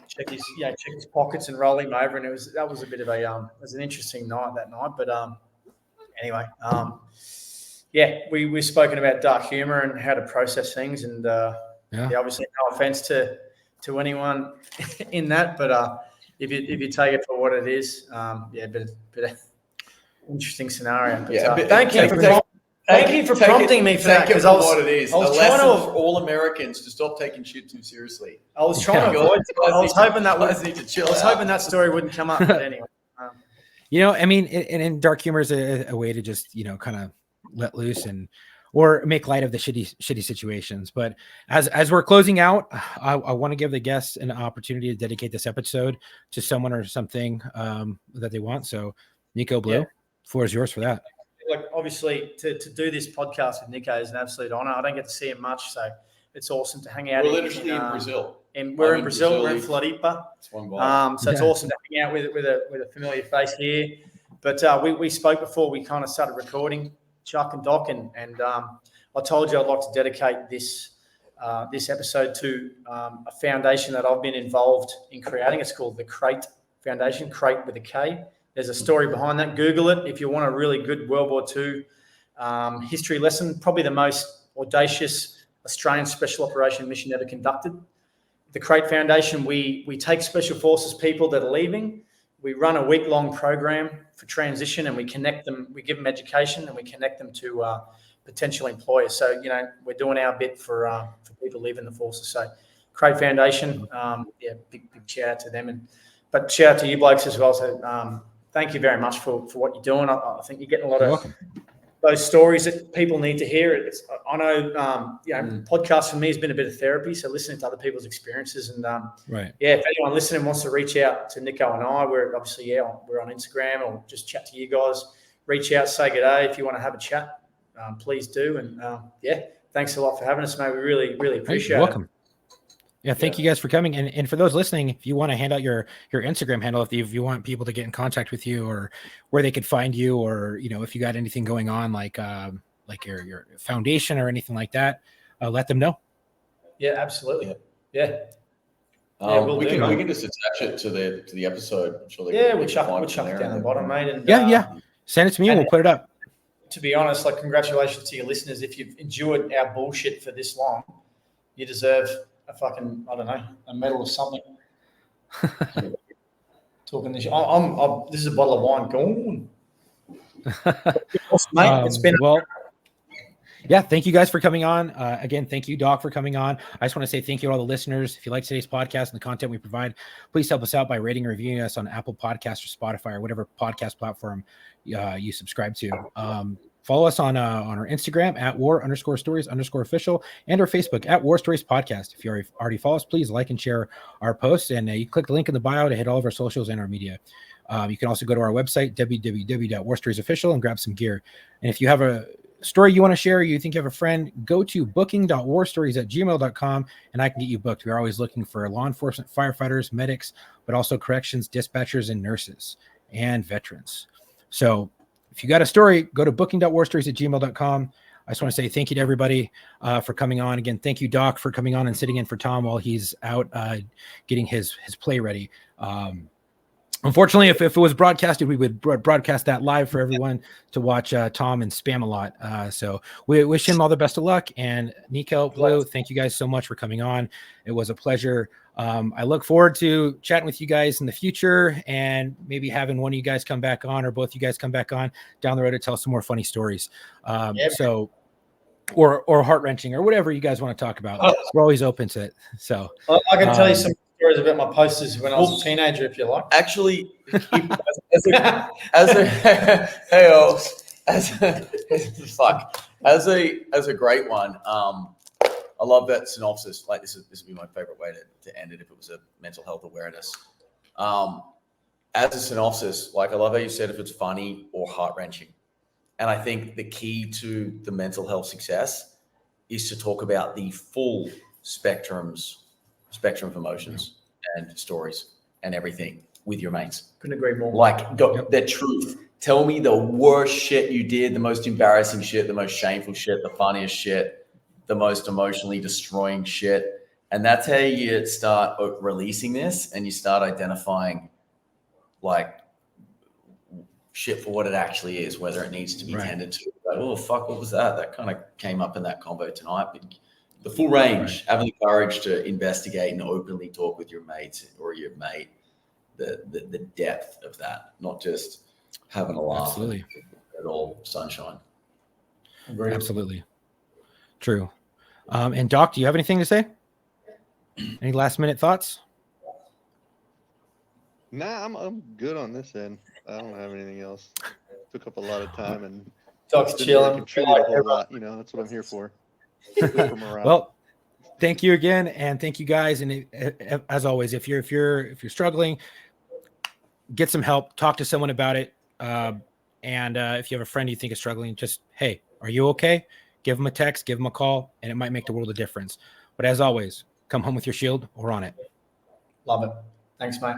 check his pockets and roll him over, and that was a bit of it was an interesting night that night. But anyway, we've spoken about dark humor and how to process things, and obviously no offense to anyone in that, but if you take it for what it is, bit of interesting scenario. But, thank you for prompting me for that, because I was what it is. I was a trying lesson to for all Americans to stop taking shit too seriously. I was trying to avoid. I was hoping that hoping that story wouldn't come up. But anyway, I mean, and dark humor is a way to just kind of let loose or make light of the shitty situations. But as we're closing out, I want to give the guests an opportunity to dedicate this episode to someone or something that they want. So, Nico, Blue, floor is yours for that. Like, obviously, to do this podcast with Nico is an absolute honor. I don't get to see him much, so it's awesome to hang out. We're literally in Brazil. And we're in Brazil. We're in Floripa. So it's awesome to hang out with a familiar face here. But we spoke before we kind of started recording, Chuck and Doc, and I told you I'd like to dedicate this episode to a foundation that I've been involved in creating. It's called the Crate Foundation, Crate with a K. There's a story behind that. Google it if you want a really good World War II history lesson. Probably the most audacious Australian special operation mission ever conducted. The Crate Foundation, we take special forces people that are leaving. We run a week-long program for transition, and we connect them. We give them education, and we connect them to potential employers. So, we're doing our bit for people leaving the forces. So, Crate Foundation, big shout out to them, but shout out to you blokes as well. So, thank you very much for what you're doing. I think you're getting a lot of those stories that people need to hear. I know, podcast for me has been a bit of therapy. So listening to other people's experiences, and if anyone listening wants to reach out to Nico and I, we're obviously we're on Instagram, or just chat to you guys. Reach out, say good day if you want to have a chat. Please do, and thanks a lot for having us, mate. We really appreciate it. You're welcome. Yeah, thank you guys for coming. And for those listening, if you want to hand out your Instagram handle, if you want people to get in contact with you, or where they could find you, or if you got anything going on, like your foundation or anything like that, let them know. Yeah, absolutely. We can just attach it to the episode. I'm sure we'll chuck it down the bottom, mate. And send it to me and we'll put it up. To be honest, congratulations to your listeners. If you've endured our bullshit for this long, you deserve a fucking, I don't know, a medal or something. Talking this, this is a bottle of wine. Go on, mate. It's been thank you guys for coming on. Again, thank you, Doc, for coming on. I just want to say thank you to all the listeners. If you like today's podcast and the content we provide, please help us out by rating and reviewing us on Apple Podcasts or Spotify or whatever podcast platform you subscribe to. Follow us on our Instagram at war_stories_official, and our Facebook at War Stories Podcast. If you already follow us, please like and share our posts, and you click the link in the bio to hit all of our socials and our media. You can also go to our website, www.warstoriesofficial, and grab some gear. And if you have a story you want to share, you think you have a friend, go to booking.warstories@gmail.com, and I can get you booked. We're always looking for law enforcement, firefighters, medics, but also corrections, dispatchers, and nurses, and veterans. So if you got a story, go to booking.warstories@gmail.com. I just want to say thank you to everybody for coming on. Again, thank you, Doc, for coming on and sitting in for Tom while he's out getting his play ready. Unfortunately, if it was broadcasted, we would broadcast that live for everyone to watch Tom and spam a lot. So we wish him all the best of luck. And Nico, Blue, thank you guys so much for coming on. It was a pleasure. I look forward to chatting with you guys in the future, and maybe having one of you guys come back on, or both of you guys come back on down the road to tell some more funny stories. Or heart-wrenching, or whatever you guys want to talk about. We're always open to it. So I can tell you some stories about my posters when I was a teenager, if you like. Actually, as a great one. I love that synopsis. Like this would be my favorite way to end it if it was a mental health awareness. As a synopsis, like I love how you said if it's funny or heart-wrenching. And I think the key to the mental health success is to talk about the full spectrum of emotions and stories and everything with your mates. Couldn't agree more. Like the truth. Tell me the worst shit you did, the most embarrassing shit, the most shameful shit, the funniest shit, the most emotionally destroying shit. And that's how you start releasing this, and you start identifying like shit for what it actually is, whether it needs to be Right. tended to. Like, oh fuck, what was that? That kind of came up in that convo tonight. But the full range, having the courage to investigate and openly talk with your mates or your mate, the depth of that, not just having a laugh Absolutely. at all sunshine. Agreed. Absolutely. True. And Doc, do you have anything to say? Any last minute thoughts? Nah, I'm good on this end. I don't have anything else. Took up a lot of time and Doc's didn't really chilling. contribute a whole lot. You know, that's what I'm here for. Good for morale. Well, thank you again, and thank you guys. And as always, if you're struggling, get some help. Talk to someone about it. And if you have a friend you think is struggling, just, hey, are you okay? Give them a text, give them a call, and it might make the world of difference. But as always, come home with your shield or on it. Love it. Thanks, mate.